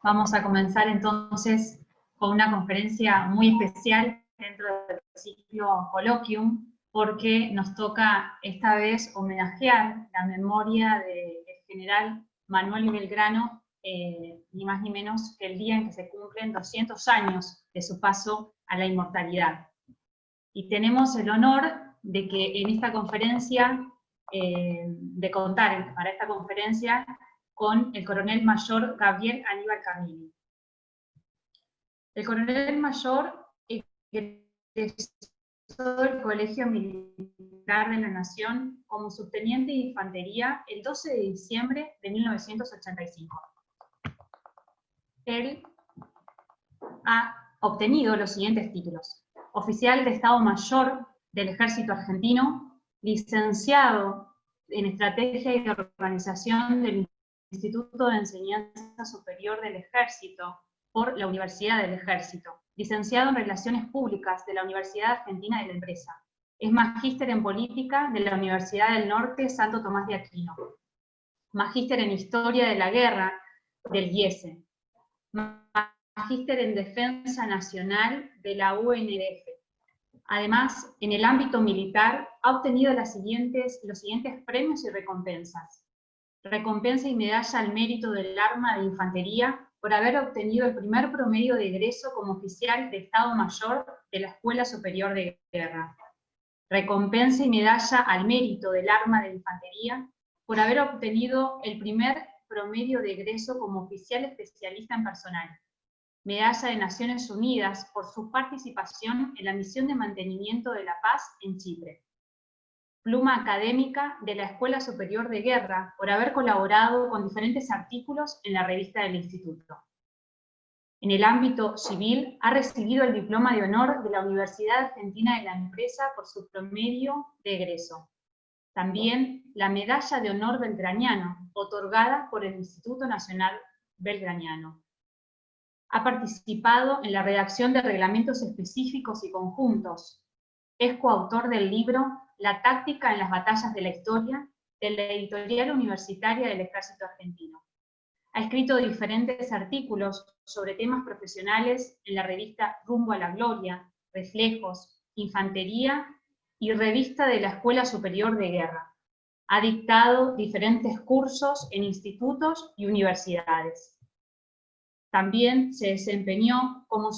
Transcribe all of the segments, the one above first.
Vamos a comenzar entonces con una conferencia muy especial dentro del ciclo Colloquium, porque nos toca esta vez homenajear la memoria del general Manuel Belgrano, ni más ni menos que el día en que se cumplen 200 años de su paso a la inmortalidad. Y tenemos el honor de que en esta conferencia, de contar para esta conferencia con el coronel mayor Gabriel Aníbal Camini. El coronel mayor egresó del Colegio Militar de la Nación como subteniente de infantería el 12 de diciembre de 1985. Él ha obtenido los siguientes títulos: oficial de Estado Mayor del Ejército Argentino, licenciado en Estrategia y Organización del Instituto de Enseñanza Superior del Ejército por la Universidad del Ejército, licenciado en Relaciones Públicas de la Universidad Argentina de la Empresa, es magíster en Política de la Universidad del Norte Santo Tomás de Aquino, magíster en Historia de la Guerra del IESE, magíster en Defensa Nacional de la UNDF. Además, en el ámbito militar ha obtenido los siguientes premios y recompensas: recompensa y medalla al mérito del Arma de Infantería por haber obtenido el primer promedio de egreso como oficial de Estado Mayor de la Escuela Superior de Guerra. Recompensa y medalla al mérito del Arma de Infantería por haber obtenido el primer promedio de egreso como oficial especialista en personal. Medalla de Naciones Unidas por su participación en la misión de mantenimiento de la paz en Chipre. Pluma académica de la Escuela Superior de Guerra por haber colaborado con diferentes artículos en la revista del Instituto. En el ámbito civil ha recibido el diploma de honor de la Universidad Argentina de la Empresa por su promedio de egreso. También la Medalla de Honor Belgraniano, otorgada por el Instituto Nacional Belgraniano. Ha participado en la redacción de reglamentos específicos y conjuntos. Es coautor del libro La táctica en las batallas de la historia, de la editorial universitaria del Ejército Argentino. Ha escrito diferentes artículos sobre temas profesionales en la revista Rumbo a la Gloria, Reflejos, Infantería y Revista de la Escuela Superior de Guerra. Ha dictado diferentes cursos en institutos y universidades. También se desempeñó como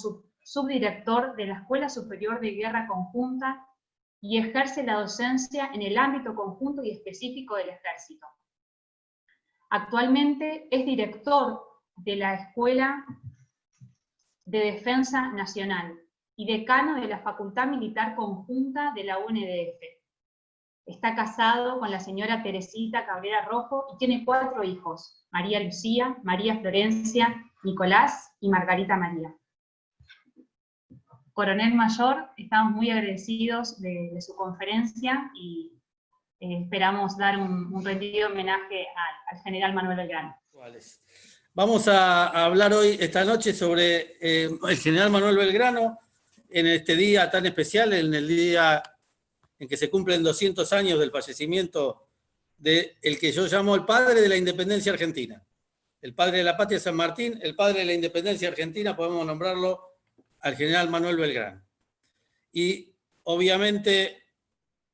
subdirector de la Escuela Superior de Guerra Conjunta y ejerce la docencia en el ámbito conjunto y específico del Ejército. Actualmente es director de la Escuela de Defensa Nacional y decano de la Facultad Militar Conjunta de la UNDF. Está casado con la señora Teresita Cabrera Rojo y tiene 4 hijos: María Lucía, María Florencia, Nicolás y Margarita María. Coronel Mayor, estamos muy agradecidos de su conferencia y esperamos dar un rendido homenaje al general Manuel Belgrano. Vamos a hablar hoy, esta noche, sobre el general Manuel Belgrano, en este día tan especial, en el día en que se cumplen 200 años del fallecimiento del que yo llamo el padre de la independencia argentina. El padre de la patria San Martín, el padre de la independencia argentina, podemos nombrarlo al general Manuel Belgrano. Y obviamente,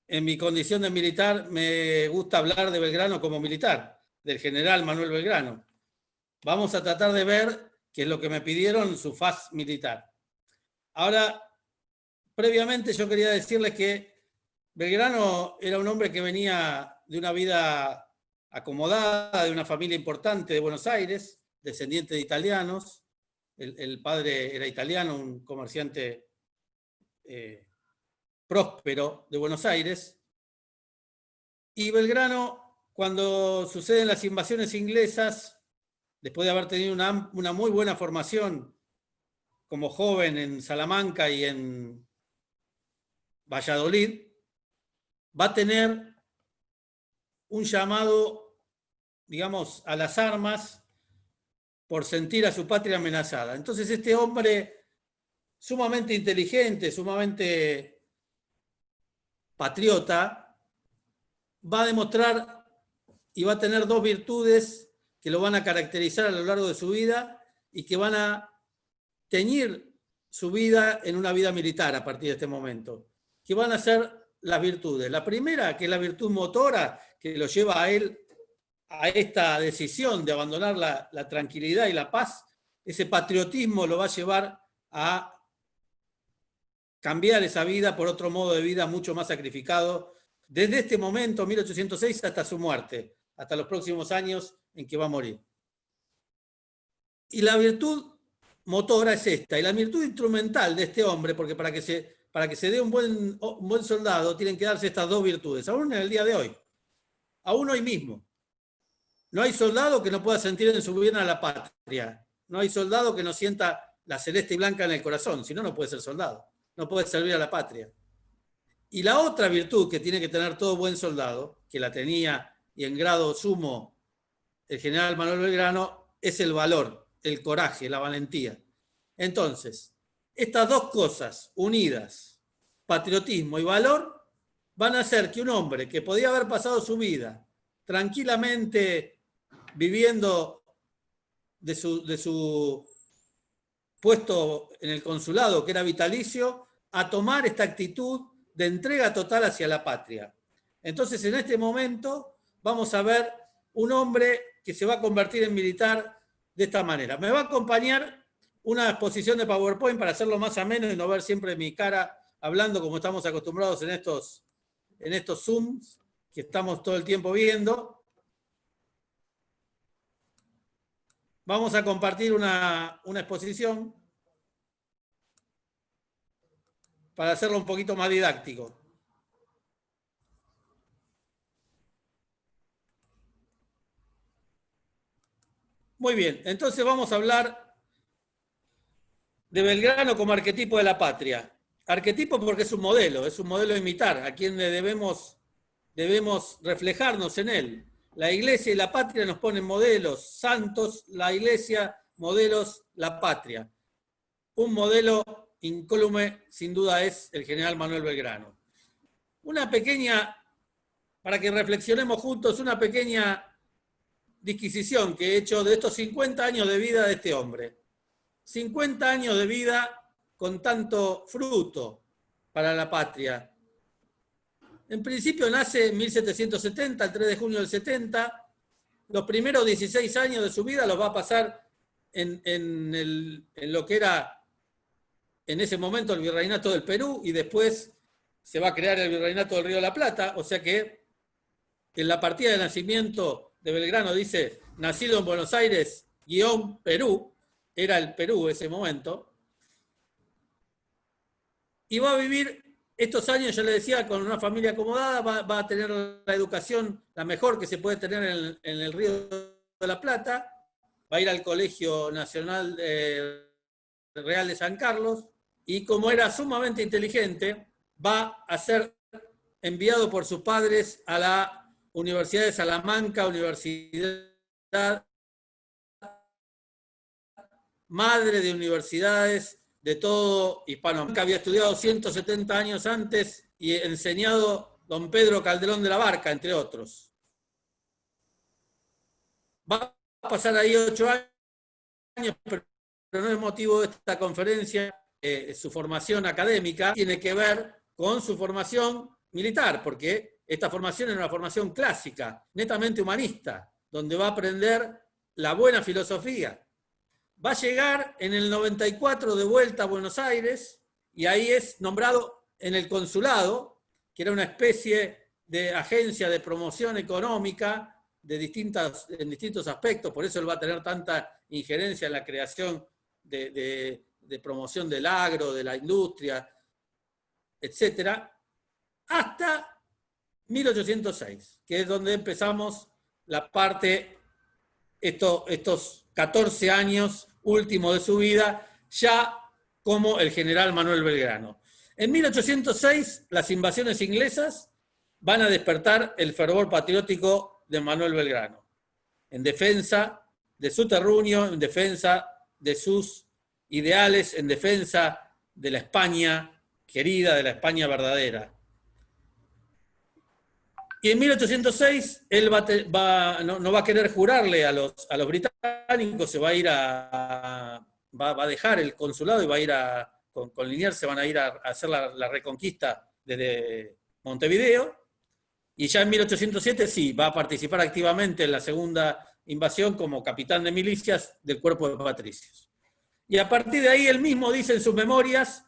en mi condición de militar, me gusta hablar de Belgrano como militar, del general Manuel Belgrano. Vamos a tratar de ver qué es lo que me pidieron, su faz militar. Ahora, previamente yo quería decirles que Belgrano era un hombre que venía de una vida acomodada, de una familia importante de Buenos Aires, descendiente de italianos. El padre era italiano, un comerciante próspero de Buenos Aires. Y Belgrano, cuando suceden las invasiones inglesas, después de haber tenido una muy buena formación como joven en Salamanca y en Valladolid, va a tener un llamado, digamos, a las armas por sentir a su patria amenazada. Entonces este hombre sumamente inteligente, sumamente patriota, va a demostrar y va a tener 2 virtudes que lo van a caracterizar a lo largo de su vida y que van a teñir su vida en una vida militar a partir de este momento, que van a ser las virtudes. La primera, que es la virtud motora, que lo lleva a él a esta decisión de abandonar la tranquilidad y la paz, ese patriotismo lo va a llevar a cambiar esa vida por otro modo de vida mucho más sacrificado, desde este momento, 1806, hasta su muerte, hasta los próximos años en que va a morir. Y la virtud motora es esta, y la virtud instrumental de este hombre, porque para que se dé un buen soldado tienen que darse estas dos virtudes, aún en el día de hoy, aún hoy mismo. No hay soldado que no pueda sentir en su bien a la patria, no hay soldado que no sienta la celeste y blanca en el corazón, si no, no puede ser soldado, no puede servir a la patria. Y la otra virtud que tiene que tener todo buen soldado, que la tenía y en grado sumo el general Manuel Belgrano, es el valor, el coraje, la valentía. Entonces, estas dos cosas unidas, patriotismo y valor, van a hacer que un hombre que podía haber pasado su vida tranquilamente viviendo de su puesto en el consulado, que era vitalicio, a tomar esta actitud de entrega total hacia la patria. Entonces, en este momento, vamos a ver un hombre que se va a convertir en militar de esta manera. Me va a acompañar una exposición de PowerPoint para hacerlo más ameno y no ver siempre mi cara hablando como estamos acostumbrados en estos Zooms que estamos todo el tiempo viendo. Vamos a compartir una exposición para hacerlo un poquito más didáctico. Muy bien, entonces vamos a hablar de Belgrano como arquetipo de la patria. Arquetipo porque es un modelo a imitar, a quien le debemos reflejarnos en él. La Iglesia y la patria nos ponen modelos, santos, la Iglesia, modelos, la patria. Un modelo incólume, sin duda, es el general Manuel Belgrano. Una pequeña, para que reflexionemos juntos, una pequeña disquisición que he hecho de estos 50 años de vida de este hombre. 50 años de vida con tanto fruto para la patria. En principio nace en 1770, el 3 de junio del 70. Los primeros 16 años de su vida los va a pasar en lo que era en ese momento el Virreinato del Perú, y después se va a crear el Virreinato del Río de la Plata, o sea que en la partida de nacimiento de Belgrano dice, nacido en Buenos Aires, Perú, era el Perú ese momento, y va a vivir estos años, yo le decía, con una familia acomodada, va a tener la educación, la mejor que se puede tener en el Río de la Plata, va a ir al Colegio Nacional Real de San Carlos, y como era sumamente inteligente, va a ser enviado por sus padres a la Universidad de Salamanca, universidad madre de universidades de todo Hispanoamérica. Había estudiado 170 años antes y enseñado don Pedro Calderón de la Barca, entre otros. Va a pasar ahí 8 años, pero no es motivo de esta conferencia. Su formación académica tiene que ver con su formación militar, porque esta formación es una formación clásica, netamente humanista, donde va a aprender la buena filosofía. Va a llegar en el 94 de vuelta a Buenos Aires, y ahí es nombrado en el consulado, que era una especie de agencia de promoción económica en distintos aspectos, por eso él va a tener tanta injerencia en la creación de promoción del agro, de la industria, etc., hasta 1806, que es donde empezamos la parte, estos 14 años últimos de su vida, ya como el general Manuel Belgrano. En 1806, las invasiones inglesas van a despertar el fervor patriótico de Manuel Belgrano, en defensa de su terruño, en defensa de sus ideales, en defensa de la España querida, de la España verdadera. Y en 1806 él no va a querer jurarle a los británicos, se va a ir va a dejar el consulado y va a ir con Liniers se van a ir a hacer la reconquista desde Montevideo. Y ya en 1807 sí, va a participar activamente en la segunda invasión como capitán de milicias del cuerpo de patricios. Y a partir de ahí él mismo dice en sus memorias,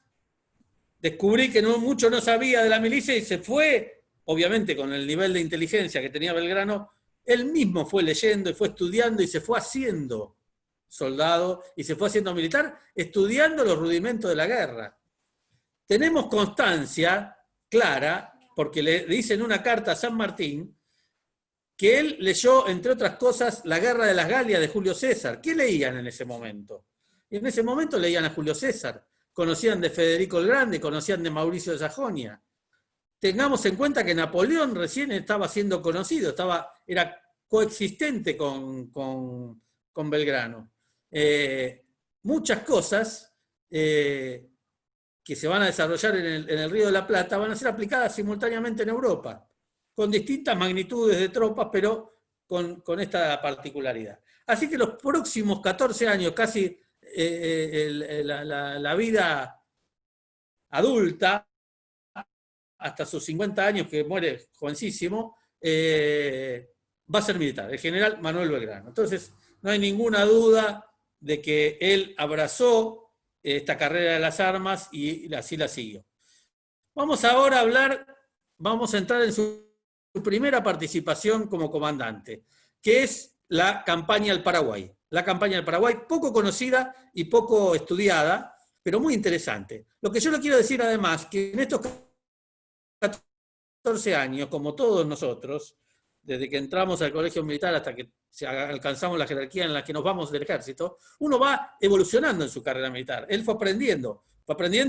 descubrí que mucho no sabía de la milicia y se fue, obviamente con el nivel de inteligencia que tenía Belgrano, él mismo fue leyendo y fue estudiando y se fue haciendo soldado y se fue haciendo militar, estudiando los rudimentos de la guerra. Tenemos constancia clara, porque le dice en una carta a San Martín, que él leyó, entre otras cosas, La Guerra de las Galias de Julio César. ¿Qué leían en ese momento? Y en ese momento leían a Julio César, conocían de Federico el Grande, conocían de Mauricio de Sajonia. Tengamos en cuenta que Napoleón recién estaba siendo conocido, era coexistente con Belgrano. Muchas cosas que se van a desarrollar en el Río de la Plata van a ser aplicadas simultáneamente en Europa, con distintas magnitudes de tropas, pero con esta particularidad. Así que los próximos 14 años, casi la vida adulta, hasta sus 50 años, que muere jovencísimo, va a ser militar, el general Manuel Belgrano. Entonces, no hay ninguna duda de que él abrazó esta carrera de las armas y así la siguió. Vamos ahora vamos a entrar en su primera participación como comandante, que es la campaña del Paraguay. La campaña del Paraguay, poco conocida y poco estudiada, pero muy interesante. Lo que yo le quiero decir además, que en estos 14 años, como todos nosotros, desde que entramos al colegio militar hasta que alcanzamos la jerarquía en la que nos vamos del ejército, uno va evolucionando en su carrera militar. Él fue aprendiendo,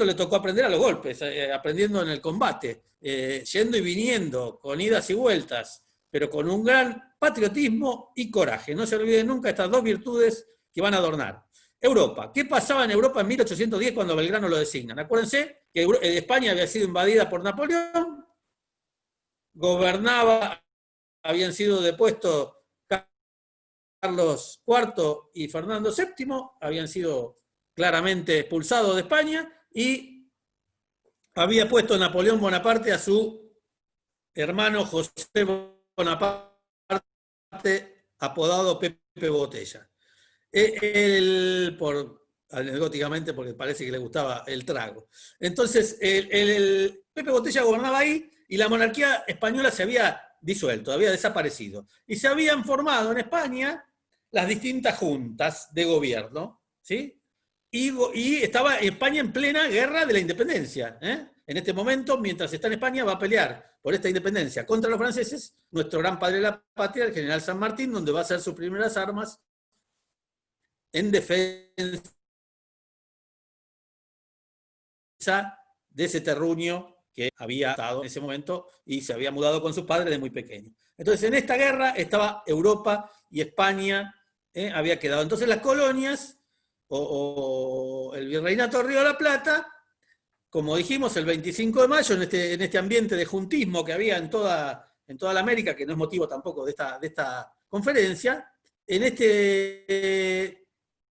le tocó aprender a los golpes, aprendiendo en el combate, yendo y viniendo, con idas y vueltas, pero con un gran patriotismo y coraje. No se olviden nunca estas dos virtudes que van a adornar. Europa. ¿Qué pasaba en Europa en 1810 cuando Belgrano lo designan? Acuérdense que España había sido invadida por Napoleón, habían sido depuestos Carlos IV y Fernando VII, habían sido claramente expulsados de España y había puesto Napoleón Bonaparte a su hermano José Bonaparte, apodado Pepe Botella. Anecdóticamente, porque parece que le gustaba el trago. Entonces, el Pepe Botella gobernaba ahí y la monarquía española se había disuelto, había desaparecido. Y se habían formado en España las distintas juntas de gobierno, ¿sí? Y estaba España en plena guerra de la independencia. En este momento, mientras está en España, va a pelear por esta independencia contra los franceses, nuestro gran padre de la patria, el general San Martín, donde va a hacer sus primeras armas en defensa de ese terruño que había estado en ese momento y se había mudado con sus padres de muy pequeño. Entonces, en esta guerra estaba Europa y España había quedado. Entonces, las colonias o el virreinato de Río de la Plata, como dijimos, el 25 de mayo, en este ambiente de juntismo que había en toda la América, que no es motivo tampoco de esta conferencia, en este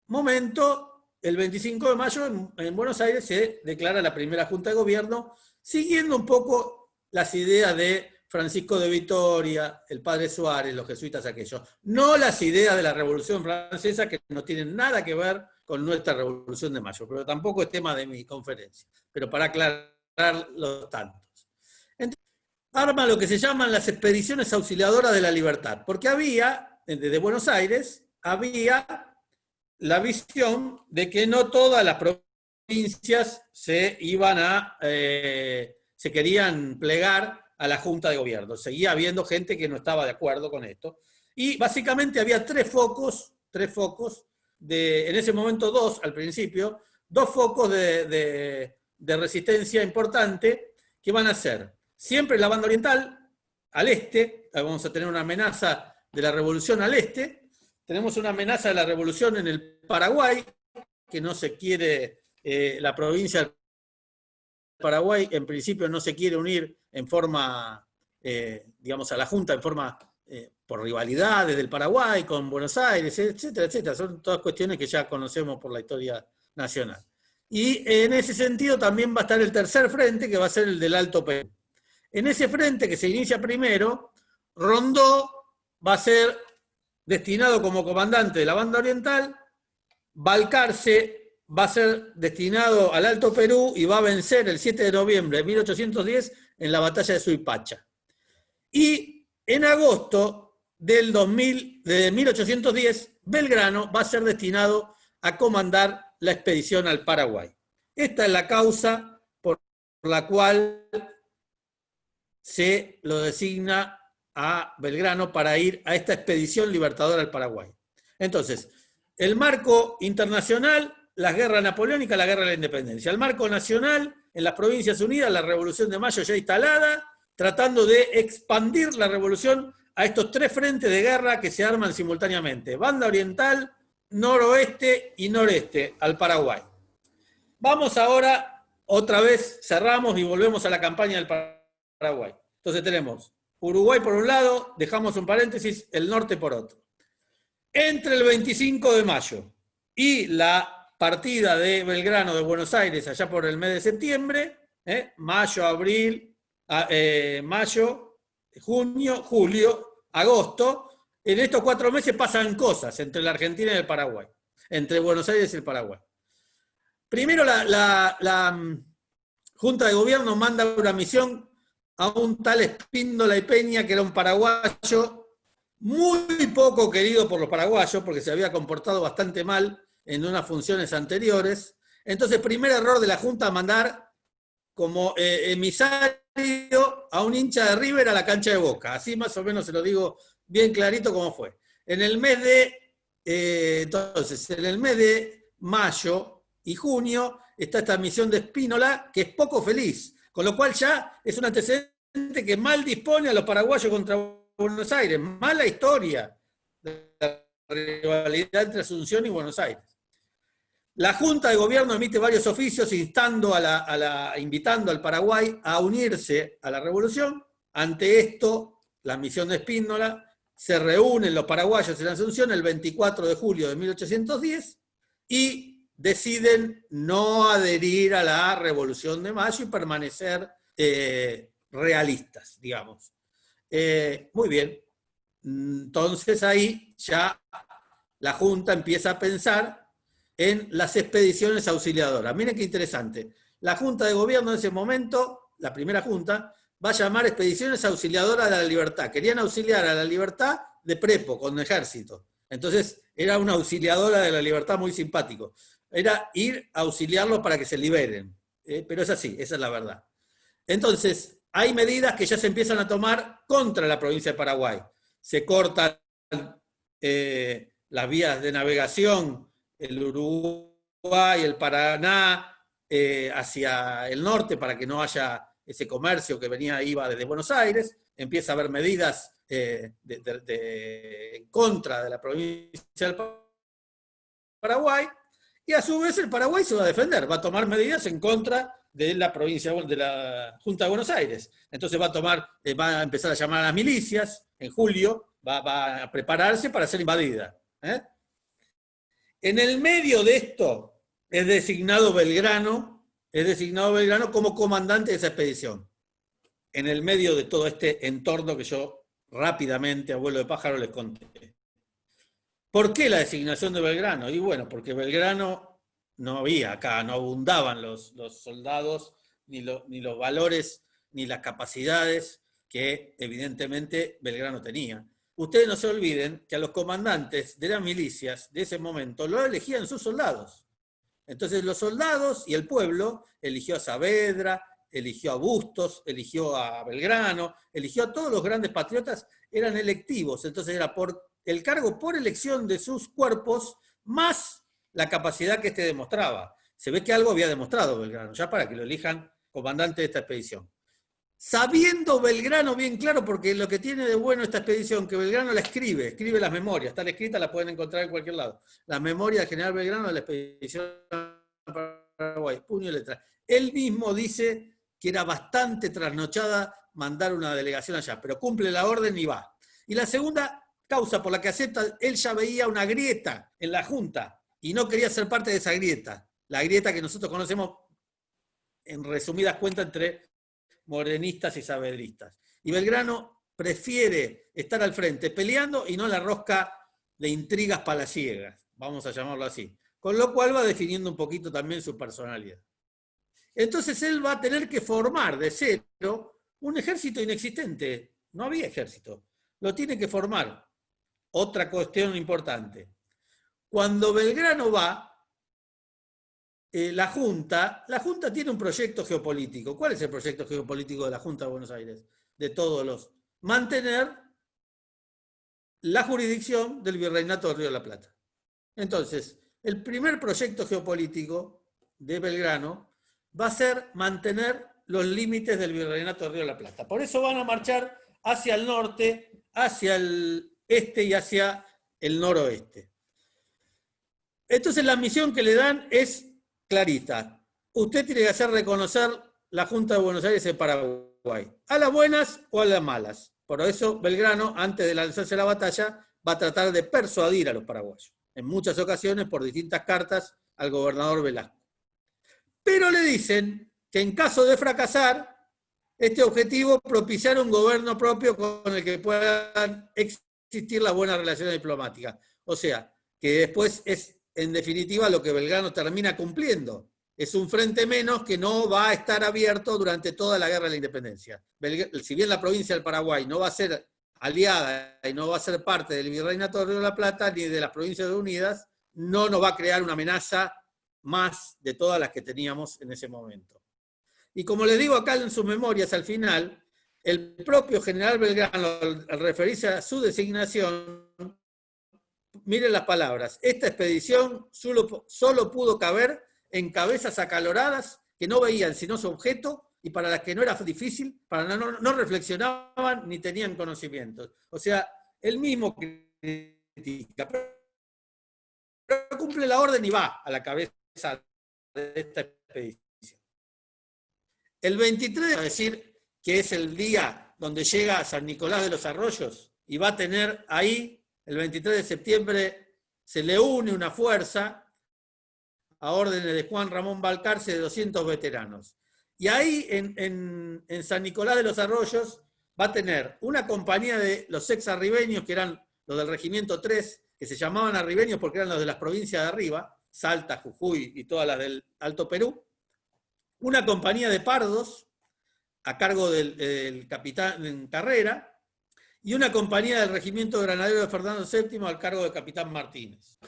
momento, el 25 de mayo, en Buenos Aires se declara la primera Junta de Gobierno, siguiendo un poco las ideas de Francisco de Vitoria, el padre Suárez, los jesuitas aquellos. No las ideas de la Revolución Francesa, que no tienen nada que ver con nuestra Revolución de Mayo, pero tampoco es tema de mi conferencia, pero para aclarar los tantos. Entonces, arma lo que se llaman las expediciones auxiliadoras de la libertad, porque había, desde Buenos Aires, había la visión de que no todas las provincias se querían plegar a la Junta de Gobierno. Seguía habiendo gente que no estaba de acuerdo con esto. Y básicamente había tres focos, en ese momento dos al principio, dos focos de resistencia importante que van a ser siempre la banda oriental, al este, vamos a tener una amenaza de la revolución al este. Tenemos una amenaza de la revolución en el Paraguay, que no se quiere, la provincia del Paraguay en principio no se quiere unir en forma digamos, a la Junta en forma, por rivalidades del Paraguay con Buenos Aires, etcétera, etcétera. Son todas cuestiones que ya conocemos por la historia nacional. Y en ese sentido también va a estar el tercer frente, que va a ser el del Alto Perú. En ese frente, que se inicia primero, Rondó va a ser destinado como comandante de la banda oriental, Balcarce va a ser destinado al Alto Perú y va a vencer el 7 de noviembre de 1810 en la batalla de Suipacha. Y en agosto de 1810, Belgrano va a ser destinado a comandar la expedición al Paraguay. Esta es la causa por la cual se lo designa a Belgrano para ir a esta expedición libertadora al Paraguay. Entonces, el marco internacional, la guerra napoleónica, la guerra de la independencia. El marco nacional, en las Provincias Unidas, la Revolución de Mayo ya instalada, tratando de expandir la revolución a estos tres frentes de guerra que se arman simultáneamente. Banda oriental, noroeste y noreste, al Paraguay. Vamos ahora, otra vez, cerramos y volvemos a la campaña del Paraguay. Entonces tenemos Uruguay por un lado, dejamos un paréntesis, el norte por otro. Entre el 25 de mayo y la partida de Belgrano de Buenos Aires, allá por el mes de septiembre, mayo, abril, mayo, junio, julio, agosto, en estos 4 meses pasan cosas entre la Argentina y el Paraguay, entre Buenos Aires y el Paraguay. Primero la Junta de Gobierno manda una misión a un tal Espíndola y Peña, que era un paraguayo muy poco querido por los paraguayos, porque se había comportado bastante mal en unas funciones anteriores. Entonces, primer error de la Junta, mandar como emisario a un hincha de River a la cancha de Boca. Así más o menos se lo digo bien clarito cómo fue. En el mes de mayo y junio está esta misión de Espínola, que es poco feliz, con lo cual ya es un antecedente que mal dispone a los paraguayos contra Buenos Aires. Mala historia de la rivalidad entre Asunción y Buenos Aires. La Junta de Gobierno emite varios oficios invitando al Paraguay a unirse a la revolución. Ante esto, la misión de Espíndola, se reúnen los paraguayos en Asunción el 24 de julio de 1810 y deciden no adherir a la Revolución de Mayo y permanecer realistas, digamos. Muy bien. Entonces ahí ya la Junta empieza a pensar en las expediciones auxiliadoras. Miren qué interesante. La Junta de Gobierno en ese momento, la primera Junta, va a llamar expediciones auxiliadoras de la libertad. Querían auxiliar a la libertad de prepo, con ejército. Entonces era una auxiliadora de la libertad muy simpático. Era ir a auxiliarlos para que se liberen. Pero es así, esa es la verdad. Entonces, hay medidas que ya se empiezan a tomar contra la provincia de Paraguay. Se cortan las vías de navegación, el Uruguay, el Paraná, hacia el norte para que no haya ese comercio que iba desde Buenos Aires. Empieza a haber medidas en contra de la provincia del Paraguay. Y a su vez el Paraguay se va a defender, va a tomar medidas en contra de la provincia, de la Junta de Buenos Aires. Entonces va a empezar a llamar a las milicias, en julio, va a prepararse para ser invadida. En el medio de esto es designado Belgrano como comandante de esa expedición. En el medio de todo este entorno que yo rápidamente, a vuelo de pájaro, les conté. ¿Por qué la designación de Belgrano? Y bueno, porque Belgrano no había acá, no abundaban los soldados, ni los valores, ni las capacidades que evidentemente Belgrano tenía. Ustedes no se olviden que a los comandantes de las milicias de ese momento lo elegían sus soldados. Entonces los soldados y el pueblo eligió a Saavedra, eligió a Bustos, eligió a Belgrano, eligió a todos los grandes patriotas, eran electivos. Entonces era el cargo por elección de sus cuerpos, más la capacidad que demostraba. Se ve que algo había demostrado Belgrano, ya para que lo elijan comandante de esta expedición. Sabiendo Belgrano bien claro, porque lo que tiene de bueno esta expedición, que Belgrano la escribe las memorias, están escritas, las pueden encontrar en cualquier lado. Las memorias del general Belgrano de la expedición Paraguay, puño y letra. Él mismo dice que era bastante trasnochada, mandar una delegación allá, pero cumple la orden y va. Y la segunda causa por la que acepta, él ya veía una grieta en la Junta y no quería ser parte de esa grieta, la grieta que nosotros conocemos en resumidas cuentas entre morenistas y saavedristas. Y Belgrano prefiere estar al frente peleando y no la rosca de intrigas palaciegas, vamos a llamarlo así. Con lo cual va definiendo un poquito también su personalidad. Entonces él va a tener que formar de cero un ejército inexistente. No había ejército. Lo tiene que formar. Otra cuestión importante. Cuando Belgrano va, la Junta tiene un proyecto geopolítico. ¿Cuál es el proyecto geopolítico de la Junta de Buenos Aires? De todos los. Mantener la jurisdicción del Virreinato del Río de la Plata. Entonces, el primer proyecto geopolítico de Belgrano va a ser mantener los límites del Virreinato del Río de la Plata. Por eso van a marchar hacia el norte, hacia el este y hacia el noroeste. Entonces la misión que le dan es clarita. Usted tiene que hacer reconocer la Junta de Buenos Aires en Paraguay, a las buenas o a las malas. Por eso Belgrano, antes de lanzarse a la batalla, va a tratar de persuadir a los paraguayos, en muchas ocasiones por distintas cartas al gobernador Velasco. Pero le dicen que en caso de fracasar, este objetivo propiciar un gobierno propio con el que puedan existir las buenas relaciones diplomáticas. O sea, que después es, en definitiva, lo que Belgrano termina cumpliendo. Es un frente menos que no va a estar abierto durante toda la guerra de la independencia. Si bien la provincia del Paraguay no va a ser aliada y no va a ser parte del Virreinato del Río de la Plata ni de las Provincias Unidas, no nos va a crear una amenaza más de todas las que teníamos en ese momento. Y como les digo acá en sus memorias al final, el propio general Belgrano, al referirse a su designación, miren las palabras: esta expedición solo pudo caber en cabezas acaloradas que no veían sino su objeto y para las que no era difícil, no reflexionaban ni tenían conocimientos. O sea, él mismo critica, pero cumple la orden y va a la cabeza de esta expedición. El 23, a decir que es el día donde llega a San Nicolás de los Arroyos y va a tener ahí, el 23 de septiembre, se le une una fuerza a órdenes de Juan Ramón Balcarce de 200 veteranos. Y ahí, en San Nicolás de los Arroyos, va a tener una compañía de los ex arribeños, que eran los del Regimiento 3, que se llamaban arribeños porque eran los de las provincias de arriba, Salta, Jujuy y todas las del Alto Perú, una compañía de pardos, a cargo del capitán Carrera, y una compañía del Regimiento Granadero de Fernando VII, al cargo del capitán Martínez.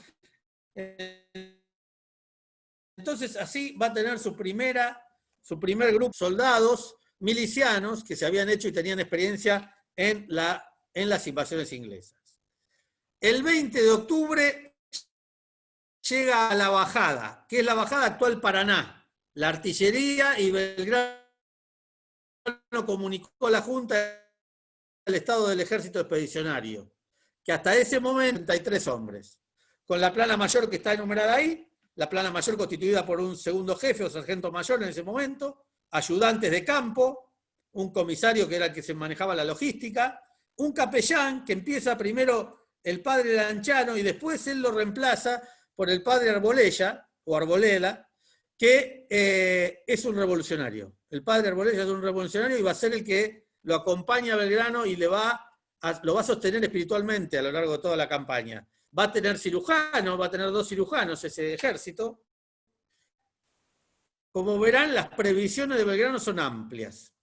Entonces, así va a tener su primer grupo de soldados milicianos que se habían hecho y tenían experiencia en las invasiones inglesas. El 20 de octubre llega a la bajada, que es la bajada actual Paraná. La artillería, y Belgrano comunicó a la Junta el estado del ejército expedicionario, que hasta ese momento 33 hombres, con la plana mayor que está enumerada ahí, la plana mayor constituida por un segundo jefe o sargento mayor en ese momento, ayudantes de campo, un comisario que era el que se manejaba la logística, un capellán que empieza primero el padre Lanchano y después él lo reemplaza por el padre Arbolella, o Arbolela, que es un revolucionario. El padre Arbolella es un revolucionario y va a ser el que lo acompaña a Belgrano y lo va a sostener espiritualmente a lo largo de toda la campaña. Va a tener cirujanos, va a tener 2 cirujanos ese ejército. Como verán, las previsiones de Belgrano son amplias.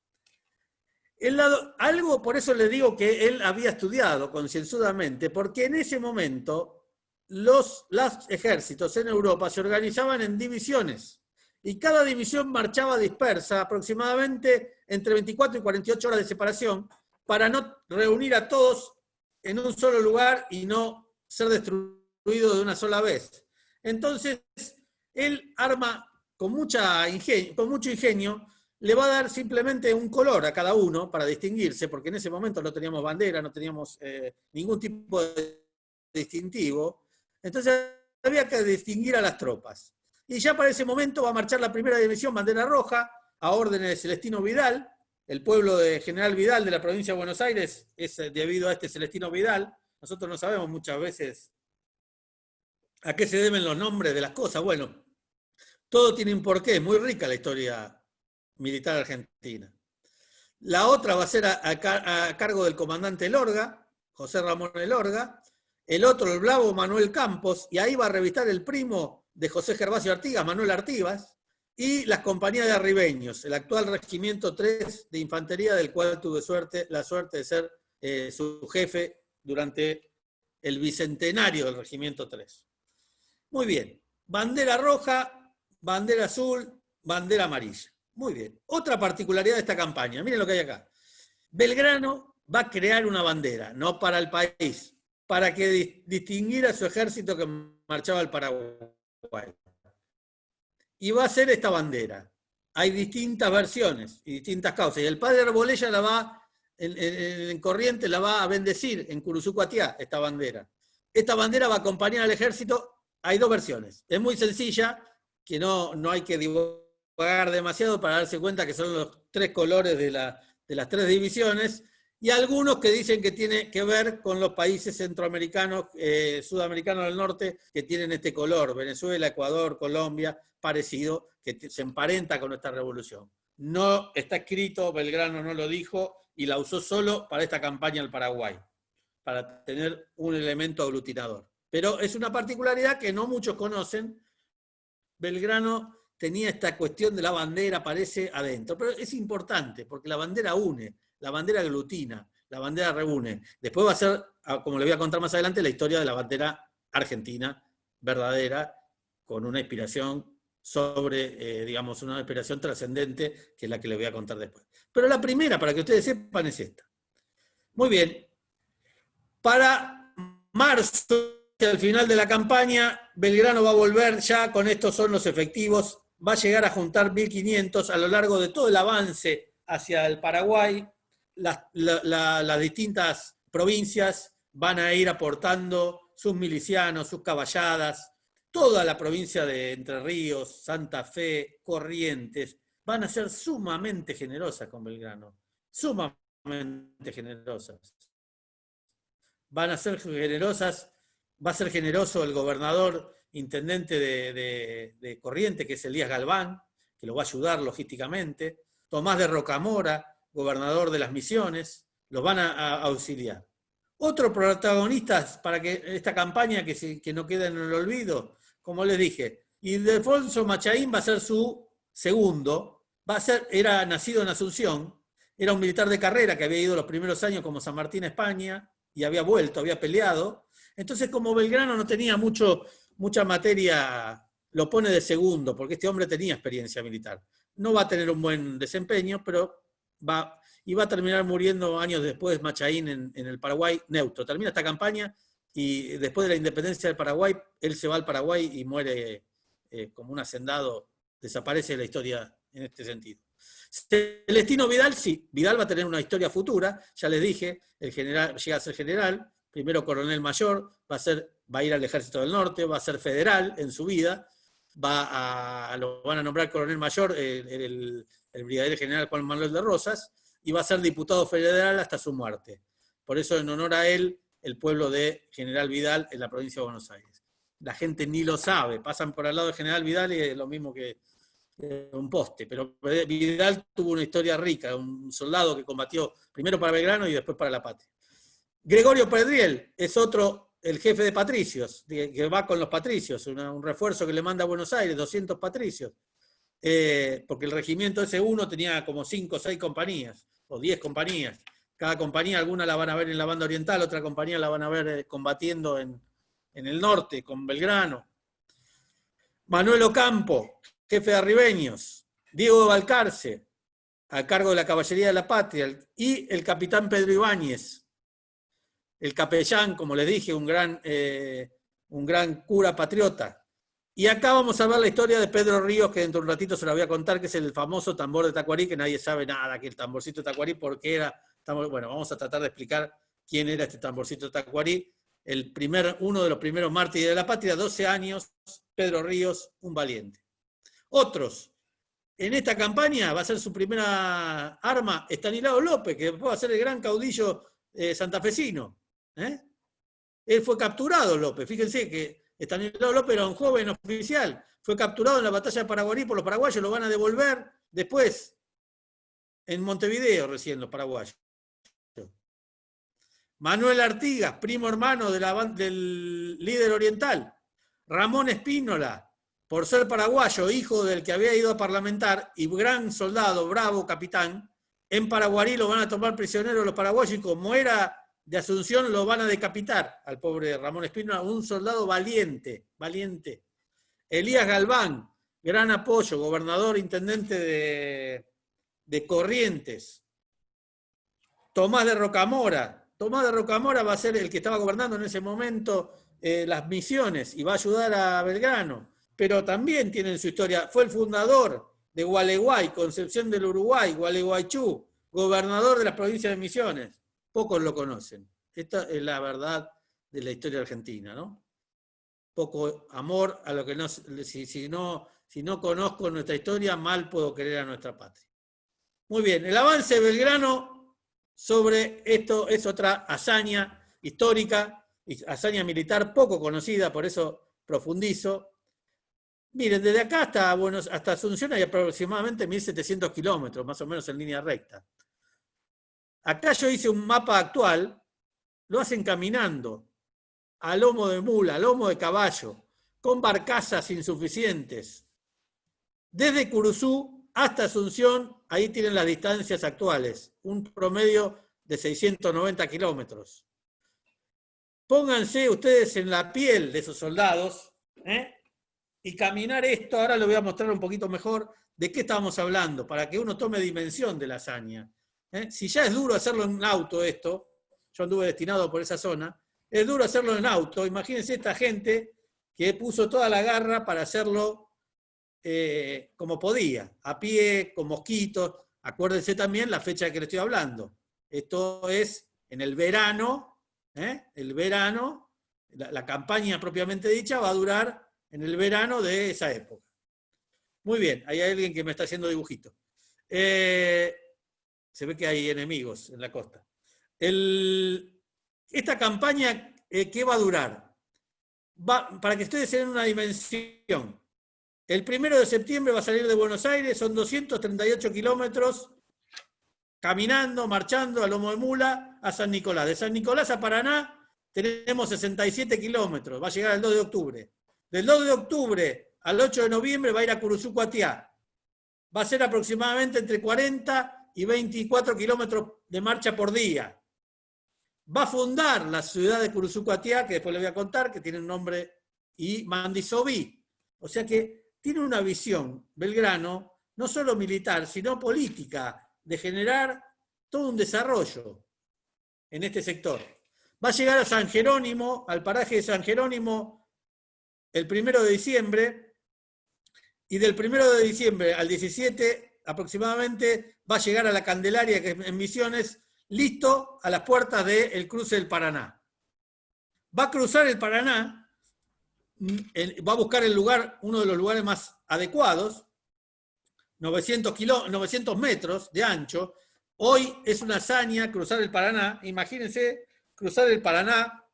Algo, por eso le digo que él había estudiado concienzudamente, porque en ese momento los ejércitos en Europa se organizaban en divisiones. Y cada división marchaba dispersa, aproximadamente entre 24 y 48 horas de separación, para no reunir a todos en un solo lugar y no ser destruidos de una sola vez. Entonces, él arma con mucho ingenio, le va a dar simplemente un color a cada uno para distinguirse, porque en ese momento no teníamos bandera, no teníamos ningún tipo de distintivo. Entonces, había que distinguir a las tropas. Y ya para ese momento va a marchar la primera división bandera roja, a órdenes de Celestino Vidal, El pueblo de General Vidal de la provincia de Buenos Aires es debido a este Celestino Vidal. Nosotros no sabemos muchas veces a qué se deben los nombres de las cosas. Bueno, todo tiene un porqué, muy rica la historia militar argentina. La otra va a ser a cargo del comandante Elorga, José Ramón Elorga. El otro, el Bravo Manuel Campos, y ahí va a revistar el primo de José Gervasio Artigas, Manuel Artigas, y las compañías de arribeños, el actual Regimiento 3 de Infantería, del cual tuve la suerte de ser su jefe durante el bicentenario del Regimiento 3. Muy bien, bandera roja, bandera azul, bandera amarilla. Muy bien. Otra particularidad de esta campaña, miren lo que hay acá. Belgrano va a crear una bandera, no para el país, para que distinguiera a su ejército que marchaba al Paraguay. Y va a hacer esta bandera. Hay distintas versiones y distintas causas. Y el padre Arbolella la va, en Corrientes, la va a bendecir en Curuzucuatiá, esta bandera. Esta bandera va a acompañar al ejército. Hay dos versiones. Es muy sencilla, que no hay que divagar demasiado para darse cuenta que son los tres colores de las tres divisiones, y algunos que dicen que tiene que ver con los países centroamericanos, sudamericanos del norte, que tienen este color, Venezuela, Ecuador, Colombia, parecido, que se emparenta con esta revolución. No está escrito, Belgrano no lo dijo, y la usó solo para esta campaña al Paraguay, para tener un elemento aglutinador. Pero es una particularidad que no muchos conocen. Belgrano tenía esta cuestión de la bandera, aparece adentro, pero es importante, porque la bandera une, la bandera aglutina, la bandera reúne. Después va a ser, como le voy a contar más adelante, la historia de la bandera argentina verdadera, con una inspiración sobre, digamos, una inspiración trascendente, que es la que le voy a contar después. Pero la primera, para que ustedes sepan, es esta. Muy bien. Para marzo, al final de la campaña, Belgrano va a volver ya, con estos son los efectivos, va a llegar a juntar 1.500 a lo largo de todo el avance hacia el Paraguay. Las distintas provincias van a ir aportando sus milicianos, sus caballadas. Toda la provincia de Entre Ríos, Santa Fe, Corrientes, van a ser sumamente generosas con Belgrano. Sumamente generosas. Van a ser generosas, va a ser generoso el gobernador intendente de Corrientes, que es Elías Galván, que lo va a ayudar logísticamente. Tomás de Rocamora, gobernador de las Misiones, los van a auxiliar. Otros protagonistas para que esta campaña que no quede en el olvido, como les dije, Ildefonso Machaín va a ser su segundo, era nacido en Asunción, era un militar de carrera que había ido los primeros años como San Martín a España y había vuelto, había peleado. Entonces, como Belgrano no tenía mucha materia, lo pone de segundo, porque este hombre tenía experiencia militar. No va a tener un buen desempeño, pero va a terminar muriendo años después Machaín en el Paraguay neutro. Termina esta campaña y después de la independencia del Paraguay, él se va al Paraguay y muere como un hacendado, desaparece de la historia en este sentido. Celestino Vidal, sí, Vidal va a tener una historia futura, ya les dije, el general llega a ser general, primero coronel mayor, va a ir al Ejército del Norte, va a ser federal en su vida, lo van a nombrar coronel mayor el brigadier general Juan Manuel de Rosas, y va a ser diputado federal hasta su muerte. Por eso, en honor a él, el pueblo de General Vidal en la provincia de Buenos Aires. La gente ni lo sabe, pasan por al lado de General Vidal y es lo mismo que un poste, pero Vidal tuvo una historia rica, un soldado que combatió primero para Belgrano y después para la patria. Gregorio Pedriel es otro, el jefe de patricios, que va con los patricios, un refuerzo que le manda a Buenos Aires, 200 patricios, porque el regimiento S1 tenía como 5 o 6 compañías, o 10 compañías. Cada compañía, alguna la van a ver en la banda oriental, otra compañía la van a ver combatiendo en el norte, con Belgrano. Manuel Ocampo, jefe de arribeños. Diego de Balcarce, a cargo de la Caballería de la Patria. Y el capitán Pedro Ibáñez, el capellán, como les dije, un gran cura patriota. Y acá vamos a ver la historia de Pedro Ríos, que dentro de un ratito se la voy a contar, que es el famoso tambor de Tacuarí, que nadie sabe nada, que el tamborcito de Tacuarí, porque era... Bueno, vamos a tratar de explicar quién era este tamborcito de Tacuarí. Uno de los primeros mártires de la patria, 12 años, Pedro Ríos, un valiente. Otros, en esta campaña va a ser su primera arma Estanislao López, que después va a ser el gran caudillo santafesino. Él fue capturado, López. Fíjense que Estanislao López era un joven oficial. Fue capturado en la batalla de Paraguarí por los paraguayos, lo van a devolver después en Montevideo, recién los paraguayos. Manuel Artigas, primo hermano del líder oriental. Ramón Espínola, por ser paraguayo, hijo del que había ido a parlamentar y gran soldado, bravo capitán, en Paraguarí lo van a tomar prisionero los paraguayos y como era de Asunción lo van a decapitar al pobre Ramón Espínola, un soldado valiente, valiente. Elías Galván, gran apoyo, gobernador, intendente de Corrientes. Tomás de Rocamora va a ser el que estaba gobernando en ese momento las Misiones y va a ayudar a Belgrano, pero también tiene en su historia, fue el fundador de Gualeguay, Concepción del Uruguay, Gualeguaychú, gobernador de la provincia de Misiones. Pocos lo conocen. Esta es la verdad de la historia argentina, ¿no? Poco amor a lo que no, si no conozco nuestra historia, mal puedo querer a nuestra patria. Muy bien, el avance de Belgrano sobre esto es otra hazaña histórica, hazaña militar poco conocida, por eso profundizo. Miren, desde acá hasta Asunción hay aproximadamente 1.700 kilómetros, más o menos en línea recta. Acá yo hice un mapa actual, lo hacen caminando, a lomo de mula, a lomo de caballo, con barcazas insuficientes. Desde Curuzú hasta Asunción, ahí tienen las distancias actuales, un promedio de 690 kilómetros. Pónganse ustedes en la piel de esos soldados, y caminar esto, ahora lo voy a mostrar un poquito mejor de qué estábamos hablando, para que uno tome dimensión de la hazaña. Si ya es duro hacerlo en un auto esto, yo anduve destinado por esa zona, es duro hacerlo en auto, imagínense esta gente que puso toda la garra para hacerlo como podía, a pie, con mosquitos. Acuérdense también la fecha que le estoy hablando. Esto es en el verano, la campaña propiamente dicha va a durar en el verano de esa época. Muy bien, ahí hay alguien que me está haciendo dibujitos. Se ve que hay enemigos en la costa. Esta campaña, ¿qué va a durar? Para que ustedes tengan una dimensión. El 1 de septiembre va a salir de Buenos Aires, son 238 kilómetros, caminando, marchando a lomo de mula a San Nicolás. De San Nicolás a Paraná tenemos 67 kilómetros, va a llegar el 2 de octubre. Del 2 de octubre al 8 de noviembre va a ir a Curuzú-Cuatiá. Va a ser aproximadamente entre 40 y 24 kilómetros de marcha por día. Va a fundar la ciudad de Curuzú-Cuatiá, que después les voy a contar, que tiene un nombre, y Mandisoví. O sea que tiene una visión, Belgrano, no solo militar, sino política, de generar todo un desarrollo en este sector. Va a llegar a San Jerónimo, al paraje de San Jerónimo, el 1 de diciembre, y del 1 de diciembre al 17 aproximadamente va a llegar a la Candelaria, que es en Misiones, listo a las puertas del cruce del Paraná. Va a cruzar el Paraná, va a buscar el lugar, uno de los lugares más adecuados, 900 metros de ancho. Hoy es una hazaña cruzar el Paraná. Imagínense cruzar el Paraná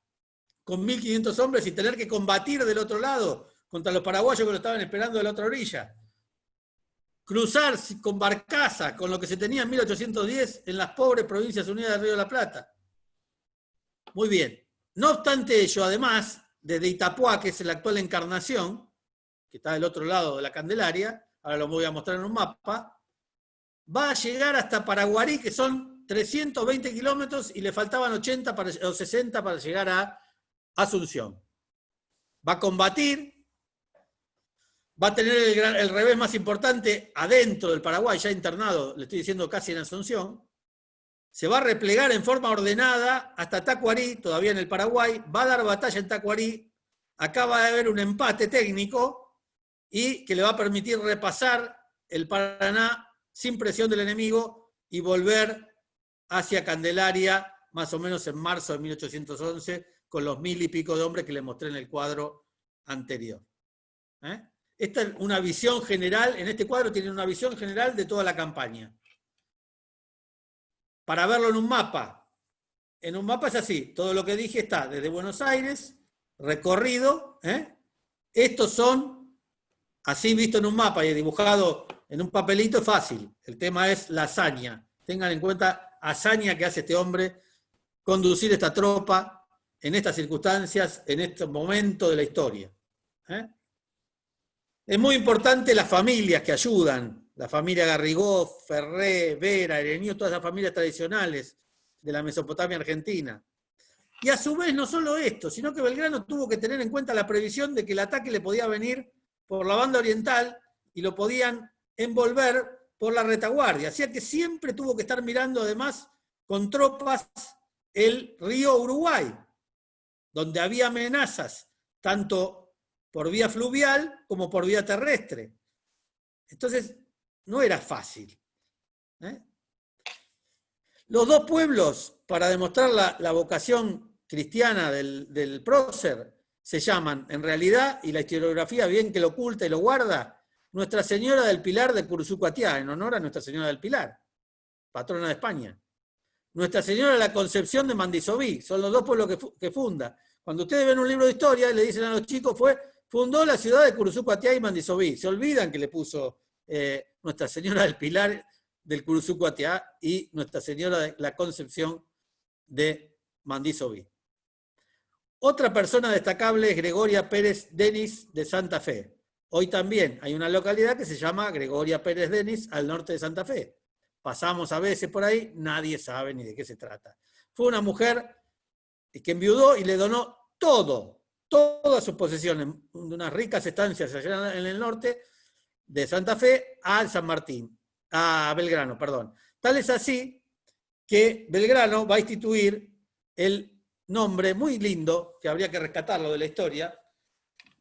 con 1.500 hombres y tener que combatir del otro lado contra los paraguayos que lo estaban esperando de la otra orilla. Cruzar con barcaza, con lo que se tenía en 1810 en las pobres provincias unidas del Río de la Plata. Muy bien. No obstante ello, además, desde Itapuá, que es la actual Encarnación, que está del otro lado de la Candelaria, ahora lo voy a mostrar en un mapa, va a llegar hasta Paraguarí, que son 320 kilómetros, y le faltaban 80 o 60 para llegar a Asunción. Va a combatir, va a tener el revés más importante adentro del Paraguay, ya internado, le estoy diciendo casi en Asunción. Se va a replegar en forma ordenada hasta Tacuarí, todavía en el Paraguay, va a dar batalla en Tacuarí, acá va a haber un empate técnico y que le va a permitir repasar el Paraná sin presión del enemigo y volver hacia Candelaria, más o menos en marzo de 1811, con los 1.000 y pico de hombres que les mostré en el cuadro anterior. esta es una visión general, en este cuadro tienen una visión general de toda la campaña. Para verlo en un mapa es así, todo lo que dije está desde Buenos Aires, recorrido, estos son, así visto en un mapa y dibujado en un papelito, es fácil, el tema es la hazaña, tengan en cuenta hazaña que hace este hombre, conducir esta tropa en estas circunstancias, en este momento de la historia. Es muy importante las familias que ayudan, la familia Garrigó, Ferré, Vera, Erenio, todas las familias tradicionales de la Mesopotamia argentina. Y a su vez no solo esto, sino que Belgrano tuvo que tener en cuenta la previsión de que el ataque le podía venir por la banda oriental y lo podían envolver por la retaguardia. O sea que siempre tuvo que estar mirando además con tropas el río Uruguay, donde había amenazas tanto por vía fluvial como por vía terrestre. Entonces, no era fácil. Los dos pueblos, para demostrar la vocación cristiana del prócer, se llaman, en realidad, y la historiografía bien que lo oculta y lo guarda, Nuestra Señora del Pilar de Curuzucuatiá, en honor a Nuestra Señora del Pilar, patrona de España. Nuestra Señora de la Concepción de Mandisoví, son los dos pueblos que funda. Cuando ustedes ven un libro de historia y le dicen a los chicos, fundó la ciudad de Curuzucuatiá y Mandisoví. Se olvidan que le puso Nuestra Señora del Pilar del Curuzucuatiá y Nuestra Señora de la Concepción de Mandisoví. Otra persona destacable es Gregoria Pérez Denis de Santa Fe. Hoy también hay una localidad que se llama Gregoria Pérez Denis al norte de Santa Fe. Pasamos a veces por ahí, nadie sabe ni de qué se trata. Fue una mujer que enviudó y le donó todas sus posesiones, de unas ricas estancias allá en el norte de Santa Fe a San Martín, a Belgrano, perdón. Tal es así que Belgrano va a instituir el nombre muy lindo, que habría que rescatarlo de la historia,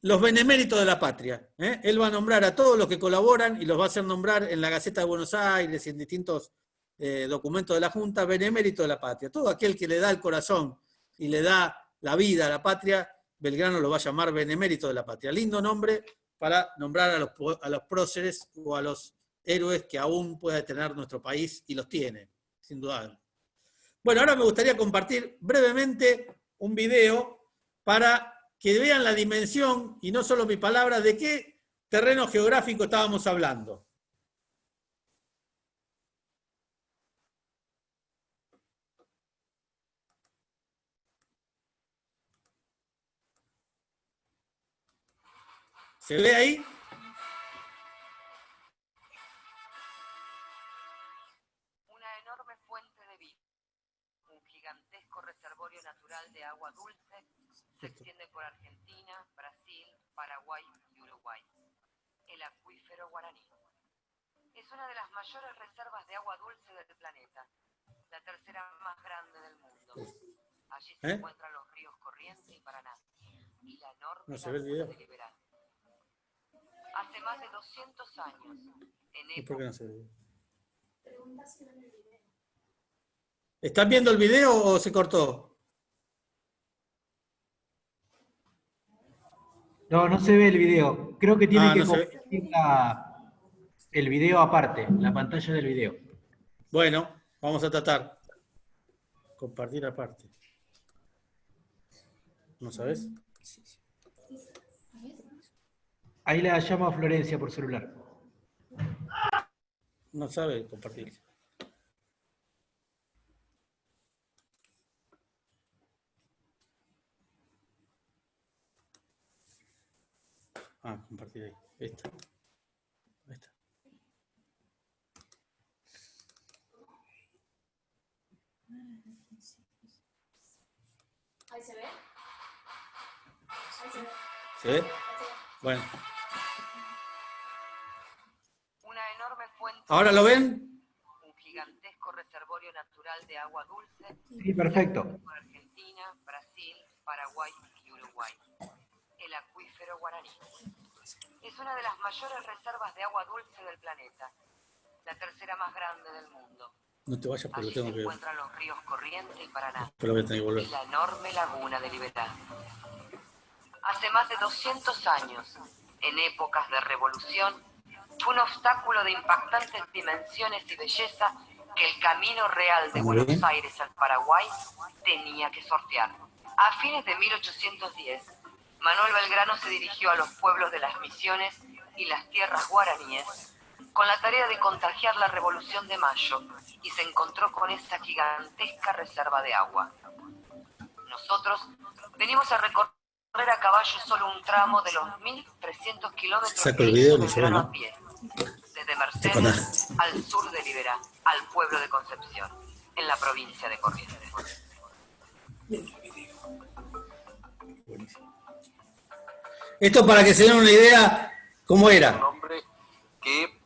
los beneméritos de la patria. Él va a nombrar a todos los que colaboran y los va a hacer nombrar en la Gaceta de Buenos Aires y en distintos documentos de la Junta, benemérito de la patria. Todo aquel que le da el corazón y le da la vida a la patria, Belgrano lo va a llamar benemérito de la patria. Lindo nombre para nombrar a los próceres o a los héroes que aún puede tener nuestro país, y los tiene, sin duda. Bueno, ahora me gustaría compartir brevemente un video para que vean la dimensión, y no solo mi palabra, de qué terreno geográfico estábamos hablando. ¿Se ve ahí? Una enorme fuente de vida, un gigantesco reservorio natural de agua dulce, se extiende por Argentina, Brasil, Paraguay y Uruguay. El acuífero Guaraní. Es una de las mayores reservas de agua dulce del planeta, la tercera más grande del mundo. Allí se encuentran los ríos Corrientes y Paraná, y la enorme laguna de Liberal. Hace más de 200 años, en ¿Y por qué no se ve? ¿Están viendo el video o se cortó? No, no se ve el video. Creo que tiene que compartir el video aparte, la pantalla del video. Bueno, vamos a tratar. Compartir aparte. ¿No sabes? Ahí la llamo a Florencia por celular. No sabe compartir. Compartir ahí. Ahí está. Ahí está. ¿Ahí se ve? ¿Ahí se ve? ¿Se ve? Bueno. Una enorme fuente. ¿Ahora lo ven? Un gigantesco reservorio natural de agua dulce. Sí, perfecto. Por Argentina, Brasil, Paraguay y Uruguay. El acuífero Guaraní. Es una de las mayores reservas de agua dulce del planeta, la tercera más grande del mundo. No te vayas, pero Allí tengo se que... encuentran los ríos Corrientes y Paraná, Pero voy a tener que volver. y la enorme laguna de Libertad. Hace más de 200 años, en épocas de revolución, fue un obstáculo de impactantes dimensiones y belleza que el camino real de Buenos Aires al Paraguay tenía que sortear. A fines de 1810, Manuel Belgrano se dirigió a los pueblos de las Misiones y las tierras guaraníes con la tarea de contagiar la Revolución de Mayo y se encontró con esa gigantesca reserva de agua. Nosotros venimos a recorrer a caballo solo un tramo de los 1.300 kilómetros Saco que el video, hizo lo Belgrano subo, ¿no? a pie, desde Mercedes al sur de Liberá, al pueblo de Concepción, en la provincia de Corrientes. Esto para que se den una idea cómo era. Un hombre que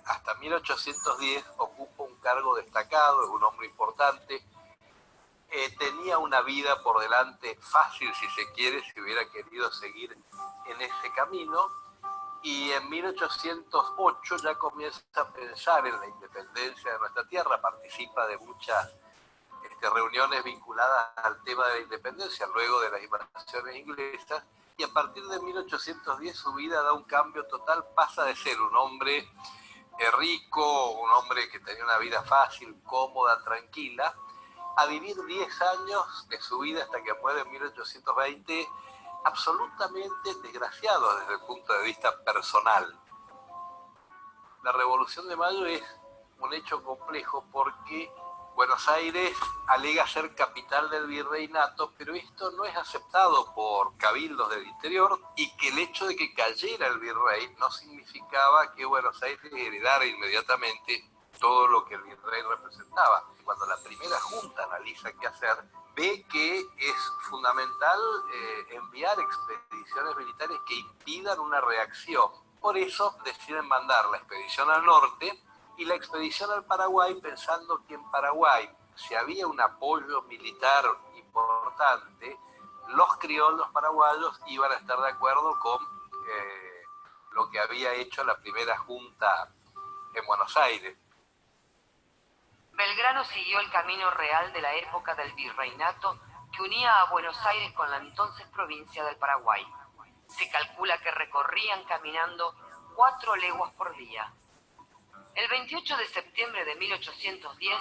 hasta 1810 ocupa un cargo destacado, es un hombre importante, tenía una vida por delante fácil, si se quiere, si hubiera querido seguir en ese camino, y en 1808 ya comienza a pensar en la independencia de nuestra tierra, participa de muchas reuniones vinculadas al tema de la independencia luego de las invasiones inglesas, y a partir de 1810 su vida da un cambio total, pasa de ser un hombre rico, un hombre que tenía una vida fácil, cómoda, tranquila, a vivir 10 años de su vida hasta que muere en 1820, absolutamente desgraciado desde el punto de vista personal. La Revolución de Mayo es un hecho complejo porque Buenos Aires alega ser capital del virreinato, pero esto no es aceptado por cabildos del interior, y que el hecho de que cayera el virrey no significaba que Buenos Aires heredara inmediatamente todo lo que el virrey representaba. Cuando la primera junta analiza qué hacer, ve que es fundamental enviar expediciones militares que impidan una reacción. Por eso deciden mandar la expedición al norte y la expedición al Paraguay, pensando que en Paraguay, si había un apoyo militar importante, los criollos paraguayos iban a estar de acuerdo con lo que había hecho la primera junta en Buenos Aires. Belgrano siguió el camino real de la época del virreinato que unía a Buenos Aires con la entonces provincia del Paraguay. Se calcula que recorrían caminando 4 leguas por día. El 28 de septiembre de 1810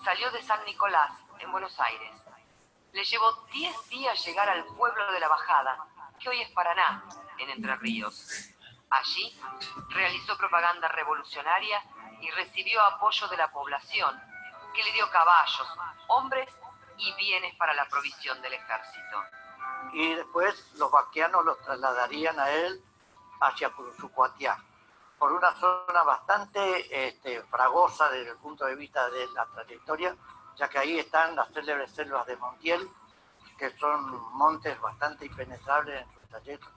salió de San Nicolás, en Buenos Aires. Le llevó 10 días llegar al pueblo de La Bajada, que hoy es Paraná, en Entre Ríos. Allí realizó propaganda revolucionaria y recibió apoyo de la población, que le dio caballos, hombres y bienes para la provisión del ejército. Y después los vaquianos los trasladarían a él hacia Curuzucuatiá, por una zona bastante fragosa desde el punto de vista de la trayectoria, ya que ahí están las célebres selvas de Montiel, que son montes bastante impenetrables en su trayecto,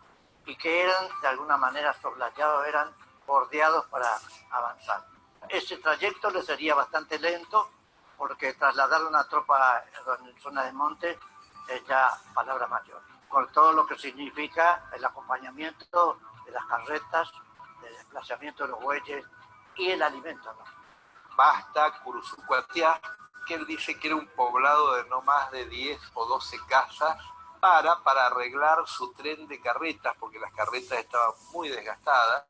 y que eran de alguna manera soslayados, eran bordeados para avanzar. Ese trayecto le sería bastante lento, porque trasladar una tropa en zona de monte es ya palabra mayor, con todo lo que significa el acompañamiento de las carretas, el desplazamiento de los bueyes y el alimento, ¿no? Basta Curuzucuatiá, que él dice que era un poblado de no más de 10 o 12 casas, para arreglar su tren de carretas, porque las carretas estaban muy desgastadas.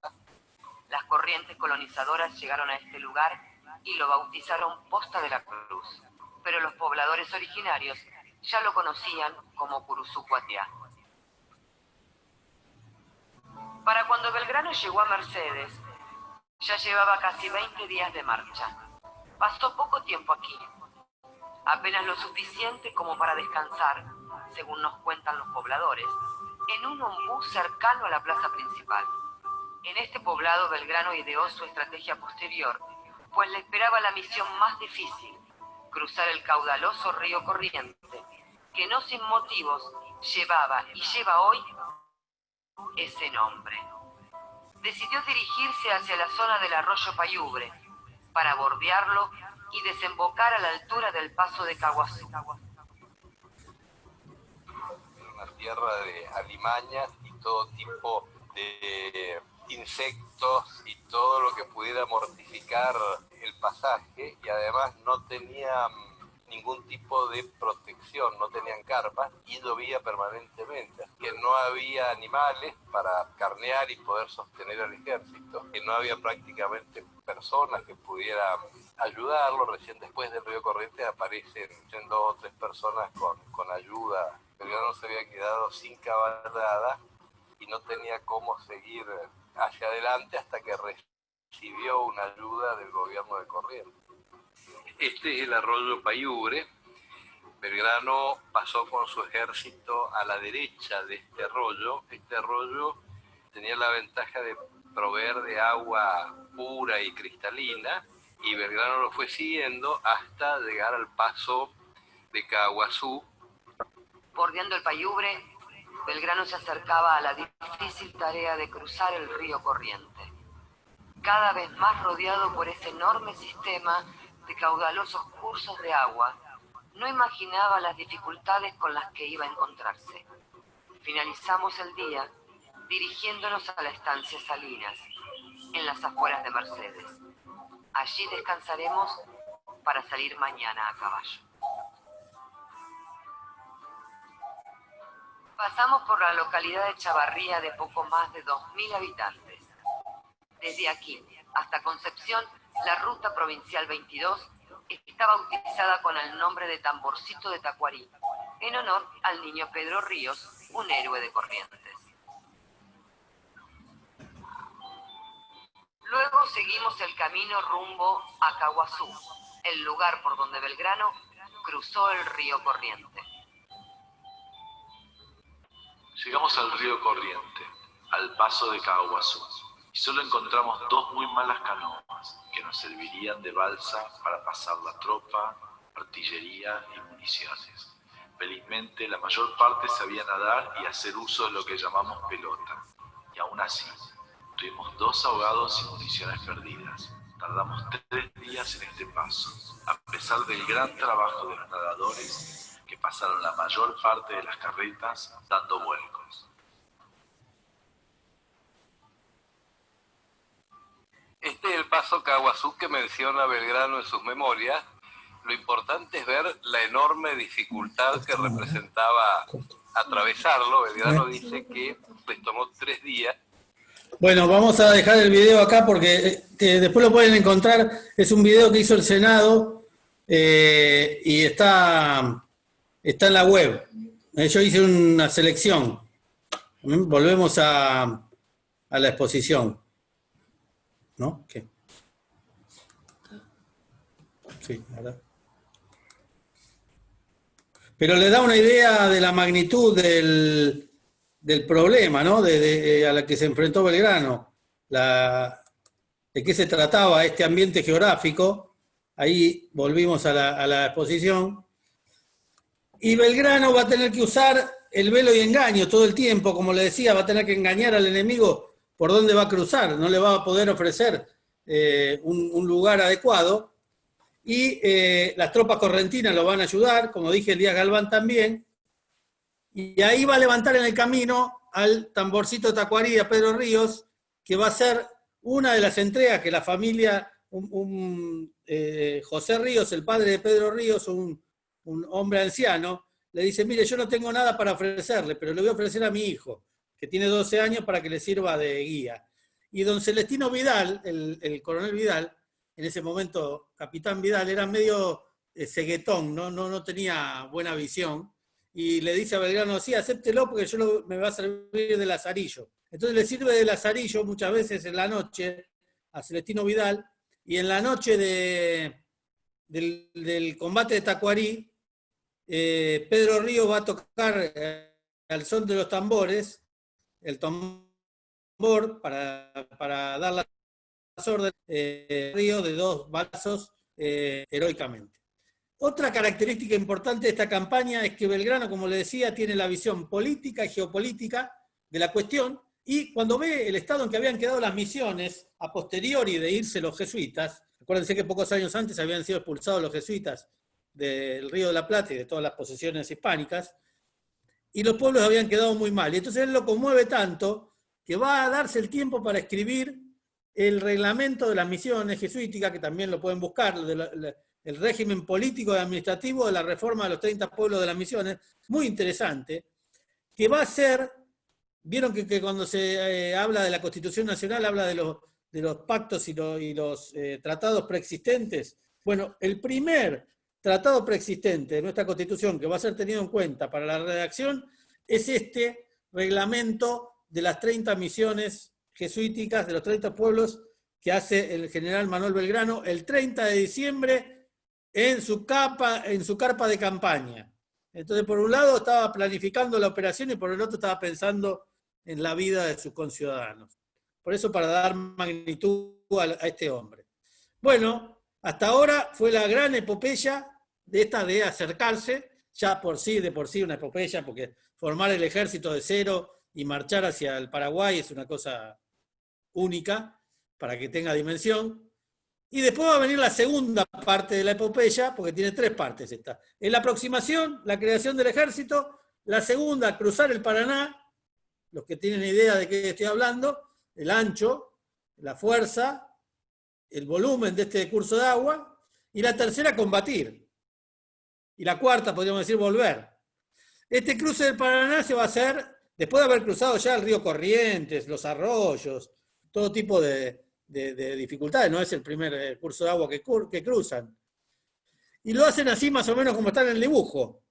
Las corrientes colonizadoras llegaron a este lugar y lo bautizaron Posta de la Cruz, pero los pobladores originarios ya lo conocían como Curuzucuatiá. Para cuando Belgrano llegó a Mercedes, ya llevaba casi 20 días de marcha. Pasó poco tiempo aquí, apenas lo suficiente como para descansar, según nos cuentan los pobladores, en un ombú cercano a la plaza principal. En este poblado Belgrano ideó su estrategia posterior, pues le esperaba la misión más difícil, cruzar el caudaloso río Corriente, que no sin motivos llevaba y lleva hoy ese nombre. Decidió dirigirse hacia la zona del arroyo Payubre, para bordearlo y desembocar a la altura del paso de Caguazú. Una tierra de alimañas y todo tipo de insectos y todo lo que pudiera mortificar el pasaje, y además no tenía ningún tipo de protección, no tenían carpas y llovía permanentemente, que no había animales para carnear y poder sostener al ejército, que no había prácticamente personas que pudieran ayudarlo. Recién después del río Corrientes aparecen 2 o 3 personas con ayuda. Belgrano se había quedado sin caballada y no tenía cómo seguir hacia adelante hasta que recibió una ayuda del gobierno de Corrientes. Este es el arroyo Payubre. Belgrano pasó con su ejército a la derecha de este arroyo. Este arroyo tenía la ventaja de proveer de agua pura y cristalina, y Belgrano lo fue siguiendo hasta llegar al paso de Caaguazú. Bordeando el Payubre, Belgrano se acercaba a la difícil tarea de cruzar el río Corriente, cada vez más rodeado por ese enorme sistema de caudalosos cursos de agua. No imaginaba las dificultades con las que iba a encontrarse. Finalizamos el día dirigiéndonos a la estancia Salinas, en las afueras de Mercedes. Allí descansaremos para salir mañana a caballo. Pasamos por la localidad de Chavarría, de poco más de 2.000 habitantes. Desde aquí hasta Concepción, la ruta provincial 22 está bautizada con el nombre de Tamborcito de Tacuarí, en honor al niño Pedro Ríos, un héroe de Corrientes. Luego seguimos el camino rumbo a Caaguazú, el lugar por donde Belgrano cruzó el río Corriente. Llegamos al río Corriente, al paso de Caaguazú, y solo encontramos 2 muy malas canoas que nos servirían de balsa para pasar la tropa, artillería y municiones. Felizmente la mayor parte sabía nadar y hacer uso de lo que llamamos pelota, y aún así tuvimos 2 ahogados y municiones perdidas. Tardamos 3 días en este paso, a pesar del gran trabajo de los nadadores que pasaron la mayor parte de las carretas dando vuelcos. Este es el paso Caaguazú que menciona Belgrano en sus memorias. Lo importante es ver la enorme dificultad que representaba atravesarlo. Belgrano dice que les tomó 3 días. Bueno, vamos a dejar el video acá porque después lo pueden encontrar. Es un video que hizo el Senado y está en la web. Yo hice una selección. Volvemos a la exposición. ¿No? ¿Qué? Sí, ¿verdad? Pero le da una idea de la magnitud del problema, ¿no? A la que se enfrentó Belgrano, de qué se trataba este ambiente geográfico. Ahí volvimos a la exposición. Y Belgrano va a tener que usar el velo y engaño todo el tiempo, como le decía, va a tener que engañar al enemigo por dónde va a cruzar, no le va a poder ofrecer un lugar adecuado. Y las tropas correntinas lo van a ayudar, como dije, Elías Galván también. Y ahí va a levantar en el camino al Tamborcito de Tacuarí, a Pedro Ríos, que va a ser una de las entregas que la familia, José Ríos, el padre de Pedro Ríos, un hombre anciano, le dice, mire, yo no tengo nada para ofrecerle, pero le voy a ofrecer a mi hijo, que tiene 12 años, para que le sirva de guía. Y don Celestino Vidal, el coronel Vidal, en ese momento capitán Vidal, era medio ceguetón, no tenía buena visión, y le dice a Belgrano, sí, acéptelo porque me va a servir de lazarillo. Entonces le sirve de lazarillo muchas veces en la noche a Celestino Vidal, y en la noche del combate de Tacuarí, Pedro Ríos va a tocar al son de los tambores, el tambor para dar las órdenes, Ríos de 2 balazos heroicamente. Otra característica importante de esta campaña es que Belgrano, como le decía, tiene la visión política y geopolítica de la cuestión, y cuando ve el estado en que habían quedado las misiones a posteriori de irse los jesuitas, acuérdense que pocos años antes habían sido expulsados los jesuitas del Río de la Plata y de todas las posesiones hispánicas, y los pueblos habían quedado muy mal. Y entonces él lo conmueve tanto que va a darse el tiempo para escribir el reglamento de las misiones jesuíticas, que también lo pueden buscar, el régimen político y administrativo de la reforma de los 30 pueblos de las misiones, muy interesante, que va a ser, vieron que cuando se habla de la Constitución Nacional, habla de los pactos y los tratados preexistentes. Bueno, el primer tratado preexistente de nuestra Constitución que va a ser tenido en cuenta para la redacción es este reglamento de las 30 misiones jesuíticas, de los 30 pueblos que hace el general Manuel Belgrano el 30 de diciembre en su carpa de campaña. Entonces, por un lado estaba planificando la operación y por el otro estaba pensando en la vida de sus conciudadanos. Por eso, para dar magnitud a este hombre. Bueno, hasta ahora fue la gran epopeya de acercarse, ya de por sí una epopeya, porque formar el ejército de cero y marchar hacia el Paraguay es una cosa única, para que tenga dimensión. Y después va a venir la segunda parte de la epopeya, porque tiene 3 partes esta. Es la aproximación, la creación del ejército, la segunda, cruzar el Paraná, los que tienen idea de qué estoy hablando, el ancho, la fuerza, el volumen de este curso de agua, y la tercera, combatir. Y la cuarta, podríamos decir, volver. Este cruce del Paraná se va a hacer, después de haber cruzado ya el río Corrientes, los arroyos, todo tipo de dificultades, no es el primer curso de agua que cruzan. Y lo hacen así más o menos como está en el dibujo.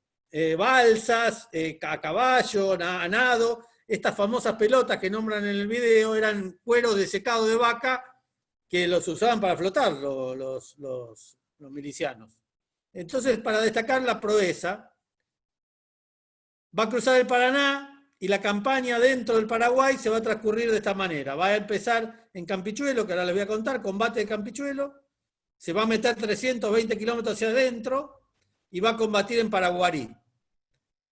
Balsas, a caballo, a nado. Estas famosas pelotas que nombran en el video eran cueros de secado de vaca que los usaban para flotar los milicianos. Entonces, para destacar la proeza, va a cruzar el Paraná, y la campaña dentro del Paraguay se va a transcurrir de esta manera. Va a empezar en Campichuelo, que ahora les voy a contar, combate de Campichuelo, se va a meter 320 kilómetros hacia adentro y va a combatir en Paraguarí.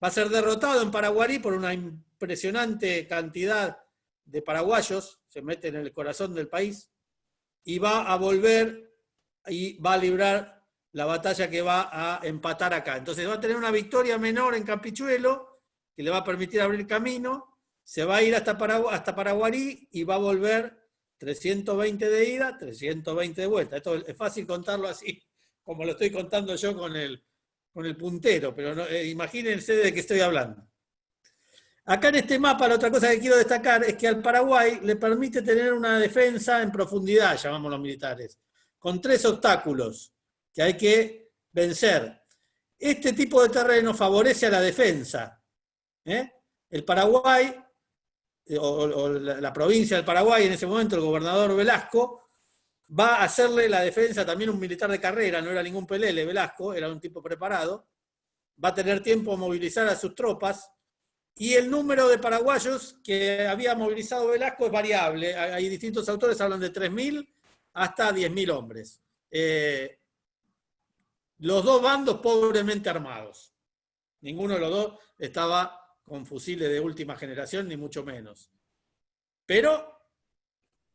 Va a ser derrotado en Paraguarí por una impresionante cantidad de paraguayos, se mete en el corazón del país, y va a volver y va a librar la batalla que va a empatar acá. Entonces va a tener una victoria menor en Campichuelo, que le va a permitir abrir camino, se va a ir hasta Paraguarí y va a volver 320 de ida, 320 de vuelta. Esto es fácil contarlo así, como lo estoy contando yo con el puntero, pero no, imagínense de qué estoy hablando. Acá en este mapa, la otra cosa que quiero destacar es que al Paraguay le permite tener una defensa en profundidad, llamamos los militares, con 3 obstáculos que hay que vencer. Este tipo de terreno favorece a la defensa. El Paraguay, o la provincia del Paraguay, en ese momento el gobernador Velasco, va a hacerle la defensa también un militar de carrera, no era ningún pelele Velasco, era un tipo preparado, va a tener tiempo a movilizar a sus tropas, y el número de paraguayos que había movilizado Velasco es variable, hay distintos autores, hablan de 3.000 hasta 10.000 hombres. Los dos bandos pobremente armados, ninguno de los dos estaba con fusiles de última generación, ni mucho menos. Pero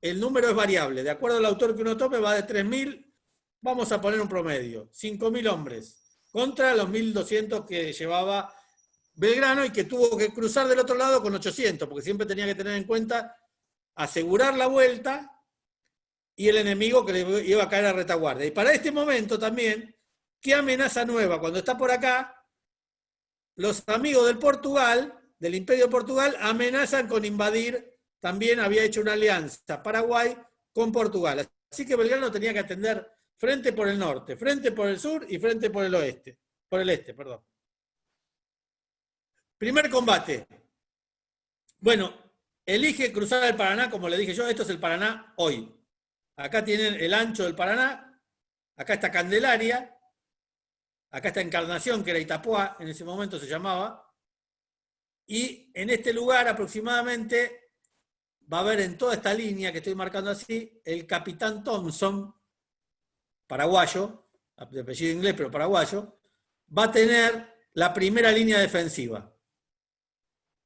el número es variable. De acuerdo al autor que uno tome, va de 3.000, vamos a poner un promedio, 5.000 hombres, contra los 1.200 que llevaba Belgrano y que tuvo que cruzar del otro lado con 800, porque siempre tenía que tener en cuenta asegurar la vuelta y el enemigo que le iba a caer a retaguardia. Y para este momento también, ¿qué amenaza nueva? Cuando está por acá, los amigos del Portugal, del Imperio de Portugal, amenazan con invadir, también había hecho una alianza Paraguay con Portugal. Así que Belgrano tenía que atender frente por el norte, frente por el sur y frente por el oeste, por el este, perdón. Primer combate. Bueno, elige cruzar el Paraná, como le dije yo, esto es el Paraná hoy. Acá tienen el ancho del Paraná, acá está Candelaria, acá está Encarnación, que era Itapuá, en ese momento se llamaba, y en este lugar aproximadamente va a haber en toda esta línea que estoy marcando así, el capitán Thompson, paraguayo, de apellido inglés pero paraguayo, va a tener la primera línea defensiva.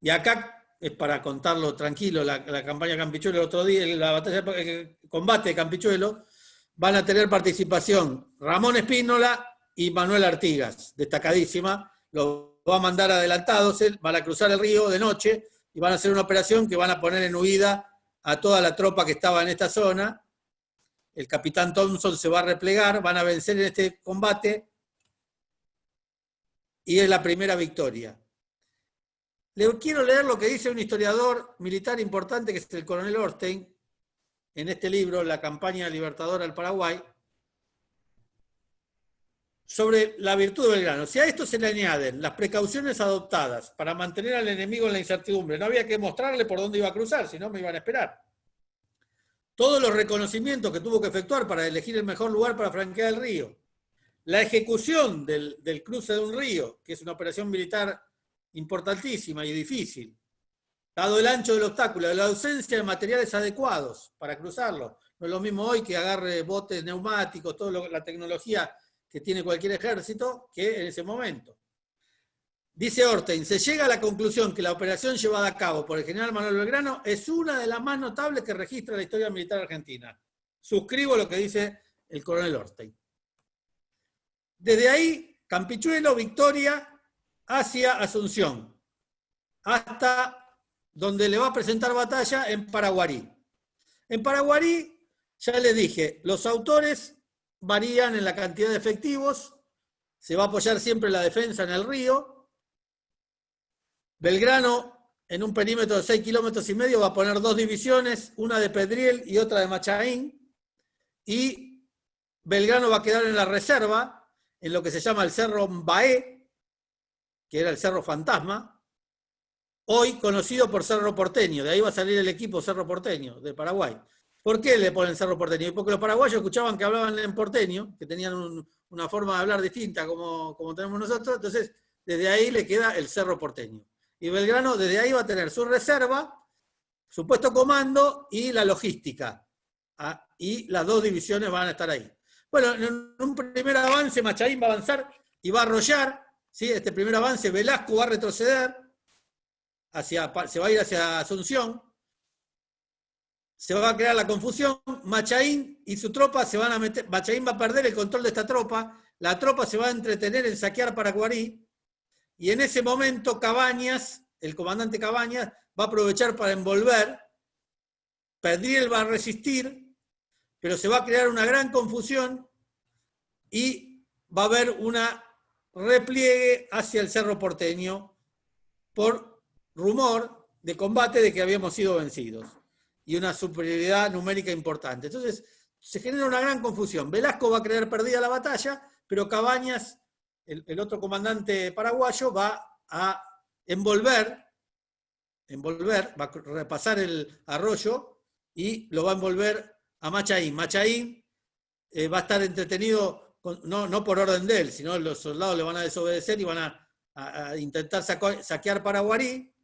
Y acá, es para contarlo tranquilo, la campaña de Campichuelo el otro día, la batalla, el combate de Campichuelo, van a tener participación Ramón Espínola y Manuel Artigas, destacadísima, los va a mandar adelantados, van a cruzar el río de noche y van a hacer una operación que van a poner en huida a toda la tropa que estaba en esta zona, el capitán Thompson se va a replegar, van a vencer en este combate, y es la primera victoria. Le quiero leer lo que dice un historiador militar importante, que es el coronel Orstein, en este libro, La campaña libertadora del Paraguay, sobre la virtud de Belgrano. Si a esto se le añaden las precauciones adoptadas para mantener al enemigo en la incertidumbre, no había que mostrarle por dónde iba a cruzar, si no me iban a esperar. Todos los reconocimientos que tuvo que efectuar para elegir el mejor lugar para franquear el río, la ejecución del cruce de un río, que es una operación militar importantísima y difícil, dado el ancho del obstáculo, la ausencia de materiales adecuados para cruzarlo. No es lo mismo hoy que agarre botes neumáticos, toda la tecnología que tiene cualquier ejército, que en ese momento. Dice Orstein, se llega a la conclusión que la operación llevada a cabo por el general Manuel Belgrano es una de las más notables que registra la historia militar argentina. Suscribo lo que dice el coronel Orstein. Desde ahí, Campichuelo, Victoria, hacia Asunción, hasta donde le va a presentar batalla en Paraguarí. En Paraguarí, ya les dije, los autores varían en la cantidad de efectivos, se va a apoyar siempre la defensa en el río. Belgrano, en un perímetro de 6,5 kilómetros, va a poner 2 divisiones, una de Pedriel y otra de Machaín, y Belgrano va a quedar en la reserva, en lo que se llama el Cerro Mbaé, que era el Cerro Fantasma, hoy conocido por Cerro Porteño, de ahí va a salir el equipo Cerro Porteño, de Paraguay. ¿Por qué le ponen Cerro Porteño? Porque los paraguayos escuchaban que hablaban en porteño, que tenían una forma de hablar distinta como tenemos nosotros, entonces desde ahí le queda el Cerro Porteño. Y Belgrano desde ahí va a tener su reserva, su puesto comando y la logística. Y las 2 divisiones van a estar ahí. Bueno, en un primer avance Machaín va a avanzar y va a arrollar, ¿sí? Este primer avance, Velasco va a retroceder, se va a ir hacia Asunción, se va a crear la confusión, Machaín y su tropa se van a meter, Machaín va a perder el control de esta tropa, la tropa se va a entretener en saquear Paraguarí, y en ese momento Cabañas, el comandante Cabañas, va a aprovechar para envolver, Pedriel va a resistir, pero se va a crear una gran confusión y va a haber una repliegue hacia el Cerro Porteño por rumor de combate de que habíamos sido vencidos y una superioridad numérica importante. Entonces se genera una gran confusión. Velasco va a creer perdida la batalla, pero Cabañas, el otro comandante paraguayo, va a envolver, va a repasar el arroyo y lo va a envolver a Machaín. Machaín va a estar entretenido, no por orden de él, sino los soldados le van a desobedecer y van a intentar saquear Paraguarí,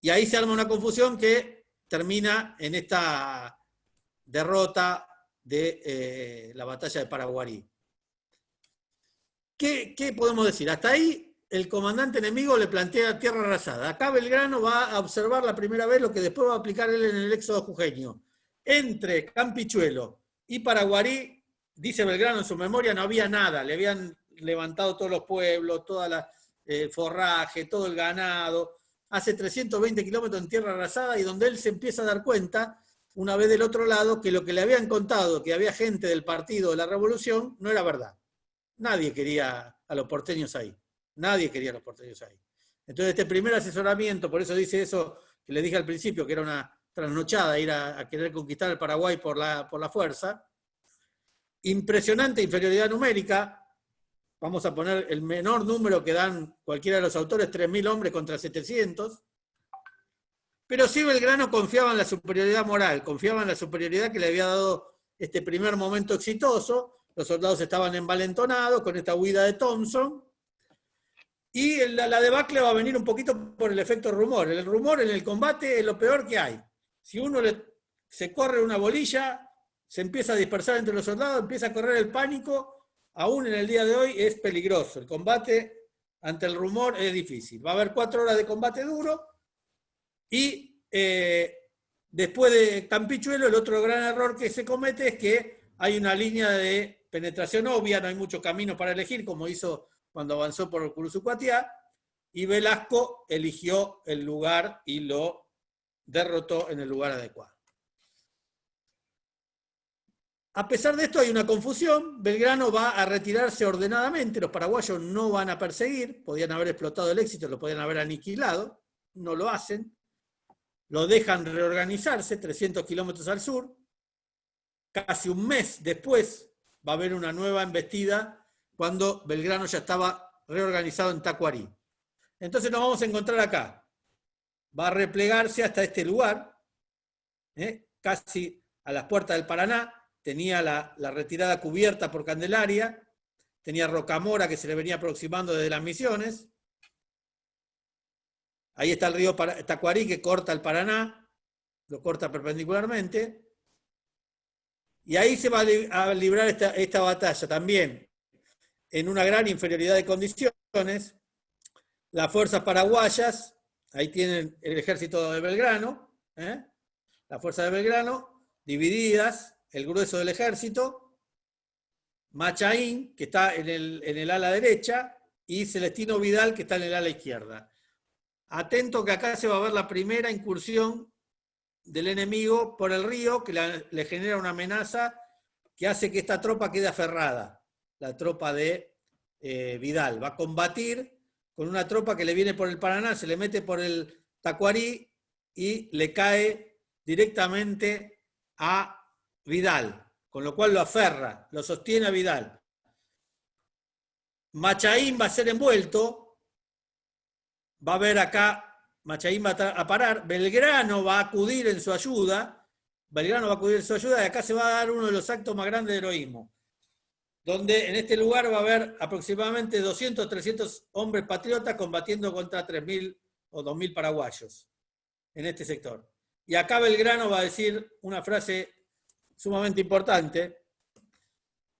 y ahí se arma una confusión que termina en esta derrota de la batalla de Paraguarí. ¿Qué podemos decir? Hasta ahí el comandante enemigo le plantea tierra arrasada. Acá Belgrano va a observar la primera vez lo que después va a aplicar él en el éxodo jujeño. Entre Campichuelo y Paraguarí, dice Belgrano en su memoria, no había nada. Le habían levantado todos los pueblos, toda la forraje, todo el ganado. Hace 320 kilómetros en tierra arrasada, y donde él se empieza a dar cuenta, una vez del otro lado, que lo que le habían contado, que había gente del partido de la Revolución, no era verdad. Nadie quería a los porteños ahí. Nadie quería a los porteños ahí. Entonces este primer asesoramiento, por eso dice eso que le dije al principio, que era una trasnochada ir a querer conquistar el Paraguay por la fuerza. Impresionante inferioridad numérica. Vamos a poner el menor número que dan cualquiera de los autores, 3.000 hombres contra 700. Pero sí Belgrano confiaba en la superioridad moral, confiaba en la superioridad que le había dado este primer momento exitoso. Los soldados estaban envalentonados con esta huida de Thompson. Y la debacle va a venir un poquito por el efecto rumor. El rumor en el combate es lo peor que hay. Si uno se corre una bolilla, se empieza a dispersar entre los soldados, empieza a correr el pánico. Aún en el día de hoy es peligroso. El combate ante el rumor es difícil. Va a haber 4 horas de combate duro, y después de Campichuelo, el otro gran error que se comete es que hay una línea de penetración obvia, no hay mucho camino para elegir, como hizo cuando avanzó por Curuzucuatiá, y Velasco eligió el lugar y lo derrotó en el lugar adecuado. A pesar de esto hay una confusión, Belgrano va a retirarse ordenadamente, los paraguayos no van a perseguir, podían haber explotado el éxito, lo podían haber aniquilado, no lo hacen, lo dejan reorganizarse 300 kilómetros al sur, casi un mes después va a haber una nueva embestida cuando Belgrano ya estaba reorganizado en Tacuarí. Entonces nos vamos a encontrar acá, va a replegarse hasta este lugar, casi a las puertas del Paraná, tenía la retirada cubierta por Candelaria, tenía Rocamora que se le venía aproximando desde las Misiones. Ahí está el río Tacuarí que corta el Paraná, lo corta perpendicularmente. Y ahí se va a librar esta batalla también en una gran inferioridad de condiciones. Las fuerzas paraguayas, ahí tienen el ejército de Belgrano, las fuerzas de Belgrano, divididas, el grueso del ejército, Machaín, que está en el ala derecha, y Celestino Vidal, que está en el ala izquierda. Atento que acá se va a ver la primera incursión del enemigo por el río, que le genera una amenaza que hace que esta tropa quede aferrada, la tropa de Vidal. Va a combatir con una tropa que le viene por el Paraná, se le mete por el Tacuarí y le cae directamente a Vidal, con lo cual lo aferra, lo sostiene a Vidal. Machaín va a ser envuelto, va a ver acá, Machaín va a parar, Belgrano va a acudir en su ayuda, y acá se va a dar uno de los actos más grandes de heroísmo, donde en este lugar va a haber aproximadamente 200 o 300 hombres patriotas combatiendo contra 3.000 o 2.000 paraguayos en este sector. Y acá Belgrano va a decir una frase sumamente importante,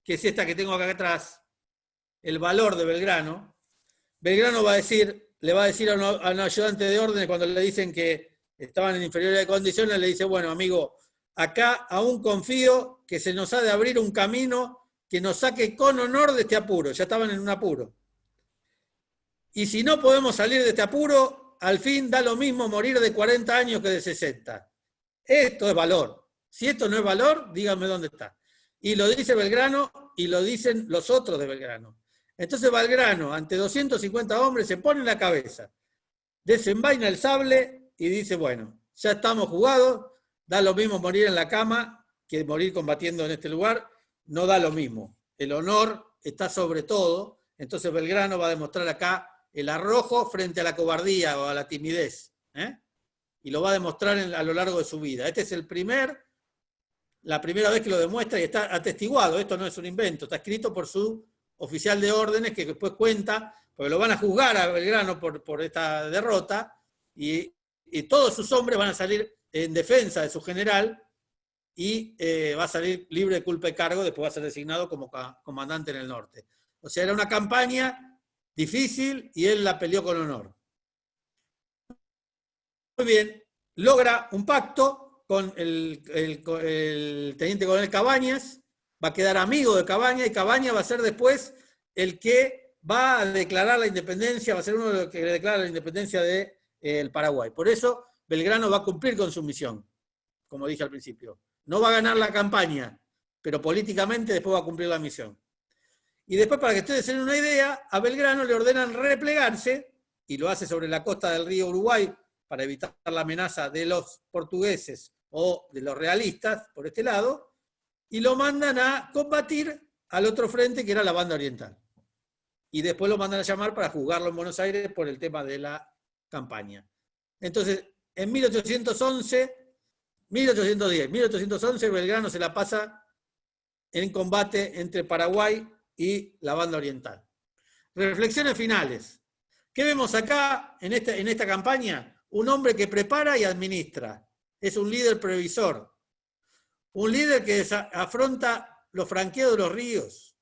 que es esta que tengo acá atrás, el valor de Belgrano. Belgrano le va a decir a un ayudante de órdenes cuando le dicen que estaban en inferioridad de condiciones, le dice, bueno, amigo, acá aún confío que se nos ha de abrir un camino que nos saque con honor de este apuro. Ya estaban en un apuro. Y si no podemos salir de este apuro, al fin da lo mismo morir de 40 años que de 60. Esto es valor. Si esto no es valor, díganme dónde está. Y lo dice Belgrano y lo dicen los otros de Belgrano. Entonces Belgrano, ante 250 hombres, se pone en la cabeza, desenvaina el sable y dice, bueno, ya estamos jugados, da lo mismo morir en la cama que morir combatiendo en este lugar, no da lo mismo. El honor está sobre todo, entonces Belgrano va a demostrar acá el arrojo frente a la cobardía o a la timidez, y lo va a demostrar a lo largo de su vida. Este es la primera vez que lo demuestra y está atestiguado, esto no es un invento, está escrito por su oficial de órdenes que después cuenta, porque lo van a juzgar a Belgrano por esta derrota, y todos sus hombres van a salir en defensa de su general y va a salir libre de culpa y cargo, después va a ser designado como comandante en el norte. O sea, era una campaña difícil y él la peleó con honor. Muy bien, logra un pacto con el teniente coronel Cabañas, va a quedar amigo de Cabañas, y Cabañas va a ser después el que va a declarar la independencia, va a ser uno de los que declara la independencia del Paraguay. Por eso Belgrano va a cumplir con su misión, como dije al principio. No va a ganar la campaña, pero políticamente después va a cumplir la misión. Y después, para que ustedes tengan una idea, a Belgrano le ordenan replegarse, y lo hace sobre la costa del río Uruguay, para evitar la amenaza de los portugueses o de los realistas por este lado, y lo mandan a combatir al otro frente, que era la banda oriental. Y después lo mandan a llamar para juzgarlo en Buenos Aires por el tema de la campaña. Entonces, en 1811, Belgrano se la pasa en combate entre Paraguay y la banda oriental. Reflexiones finales. ¿Qué vemos acá en esta campaña? Un hombre que prepara y administra. Es un líder previsor. Un líder que afronta los franqueos de los ríos.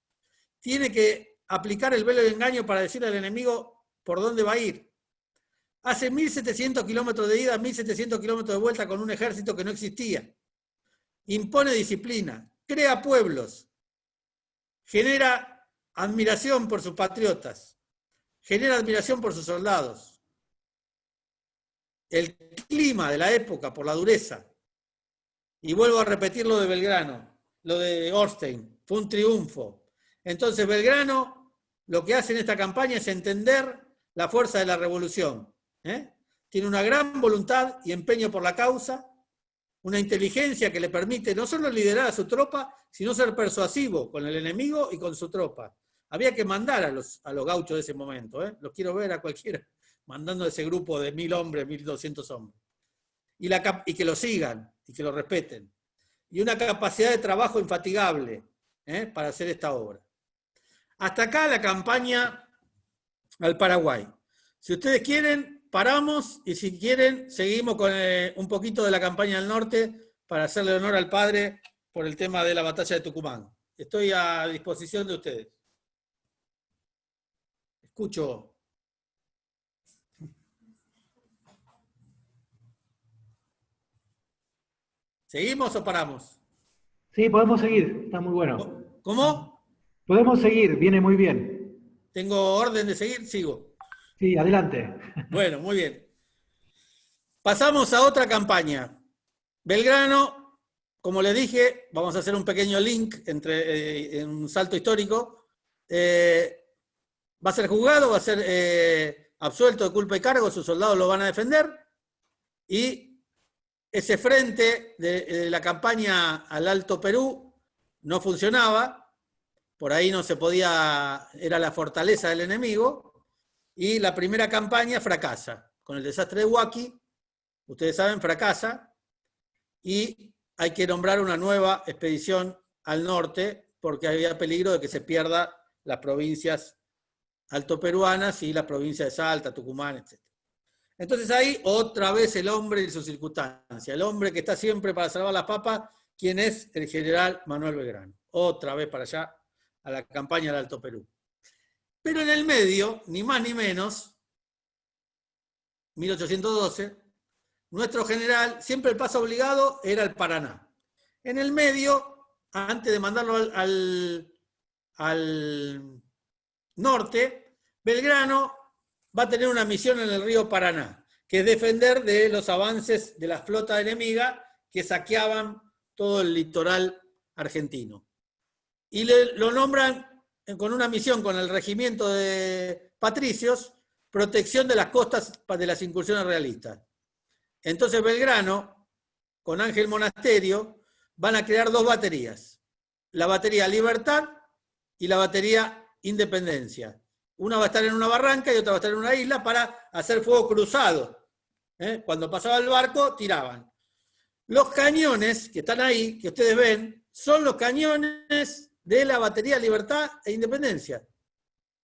Tiene que aplicar el velo de engaño para decirle al enemigo por dónde va a ir. Hace 1.700 kilómetros de ida, 1.700 kilómetros de vuelta con un ejército que no existía. Impone disciplina, crea pueblos, genera admiración por sus patriotas, genera admiración por sus soldados. El clima de la época, por la dureza, y vuelvo a repetir lo de Belgrano, lo de Orstein, fue un triunfo. Entonces Belgrano lo que hace en esta campaña es entender la fuerza de la revolución. Tiene una gran voluntad y empeño por la causa, una inteligencia que le permite no solo liderar a su tropa, sino ser persuasivo con el enemigo y con su tropa. Había que mandar a los gauchos de ese momento, los quiero ver a cualquiera mandando a ese grupo de 1000 hombres, 1200 hombres. Y que lo sigan, y que lo respeten. Y una capacidad de trabajo infatigable para hacer esta obra. Hasta acá la campaña al Paraguay. Si ustedes quieren, paramos, y si quieren, seguimos con un poquito de la campaña del norte para hacerle honor al padre por el tema de la batalla de Tucumán. Estoy a disposición de ustedes. Escucho. ¿Seguimos o paramos? Sí, podemos seguir, está muy bueno. ¿Cómo? Podemos seguir, viene muy bien. ¿Tengo orden de seguir? Sigo. Sí, adelante. Bueno, muy bien. Pasamos a otra campaña. Belgrano, como les dije, vamos a hacer un pequeño link en un salto histórico. Va a ser juzgado, va a ser absuelto de culpa y cargo, sus soldados lo van a defender, y ese frente de la campaña al Alto Perú no funcionaba, por ahí no se podía, era la fortaleza del enemigo, y la primera campaña fracasa, con el desastre de Huaki, ustedes saben, fracasa, y hay que nombrar una nueva expedición al norte, porque había peligro de que se pierda las provincias altoperuanas y las provincias de Salta, Tucumán, etc. Entonces ahí otra vez el hombre y su circunstancia, el hombre que está siempre para salvar las papas, quien es el general Manuel Belgrano. Otra vez para allá, a la campaña del Alto Perú. Pero en el medio, ni más ni menos, 1812, nuestro general, siempre el paso obligado era el Paraná. En el medio, antes de mandarlo al norte, Belgrano va a tener una misión en el río Paraná, que es defender de los avances de la flota enemiga que saqueaban todo el litoral argentino. Y lo nombran con una misión con el regimiento de patricios, protección de las costas de las incursiones realistas. Entonces Belgrano, con Ángel Monasterio, van a crear dos baterías. La batería Libertad y la batería Independencia. Una va a estar en una barranca y otra va a estar en una isla para hacer fuego cruzado. Cuando pasaba el barco, tiraban. Los cañones que están ahí, que ustedes ven, son los cañones de la batería Libertad e Independencia.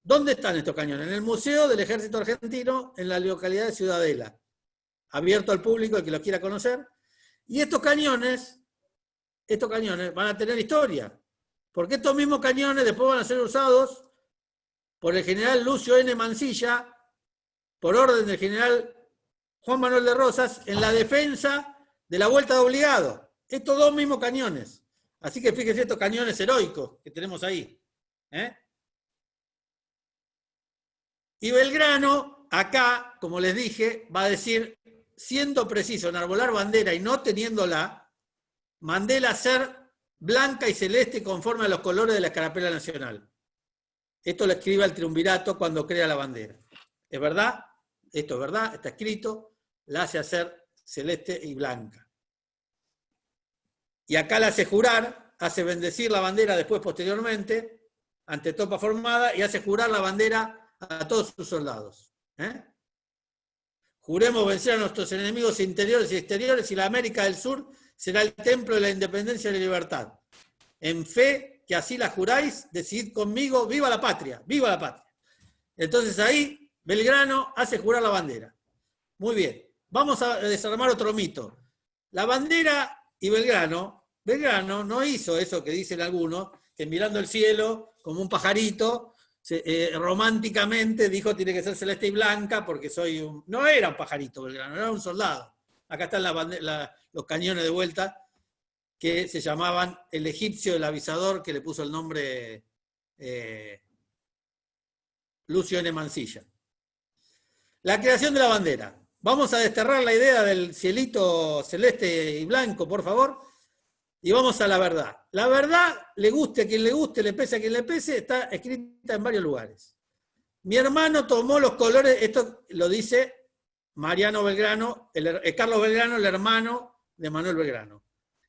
¿Dónde están estos cañones? En el Museo del Ejército Argentino, en la localidad de Ciudadela. Abierto al público, el que los quiera conocer. Y estos cañones van a tener historia. Porque estos mismos cañones después van a ser usados por el general Lucio N. Mansilla, por orden del general Juan Manuel de Rosas, en la defensa de la Vuelta de Obligado. Estos dos mismos cañones. Así que fíjense estos cañones heroicos que tenemos ahí. Y Belgrano, acá, como les dije, va a decir, siendo preciso, enarbolar bandera y no teniéndola, mandé la hacer blanca y celeste conforme a los colores de la escarapela nacional. Esto lo escribe el triunvirato cuando crea la bandera. ¿Es verdad? Esto es verdad, está escrito, la hace hacer celeste y blanca. Y acá la hace jurar, hace bendecir la bandera después, posteriormente, ante tropa formada, y hace jurar la bandera a todos sus soldados. Juremos vencer a nuestros enemigos interiores y exteriores, y la América del Sur será el templo de la independencia y la libertad. En fe que así la juráis, decidid conmigo, ¡viva la patria! ¡Viva la patria! Entonces ahí Belgrano hace jurar la bandera. Muy bien, vamos a desarmar otro mito. La bandera y Belgrano no hizo eso que dicen algunos, que mirando el cielo como un pajarito, románticamente dijo tiene que ser celeste y blanca porque soy un... No era un pajarito Belgrano, era un soldado. Acá están los cañones de vuelta que se llamaban el egipcio, el avisador, que le puso el nombre Lucio N. Mansilla. La creación de la bandera. Vamos a desterrar la idea del cielito celeste y blanco, por favor. Y vamos a la verdad. La verdad, le guste a quien le guste, le pese a quien le pese, está escrita en varios lugares. Mi hermano tomó los colores, esto lo dice Mariano Belgrano, Carlos Belgrano, el hermano de Manuel Belgrano,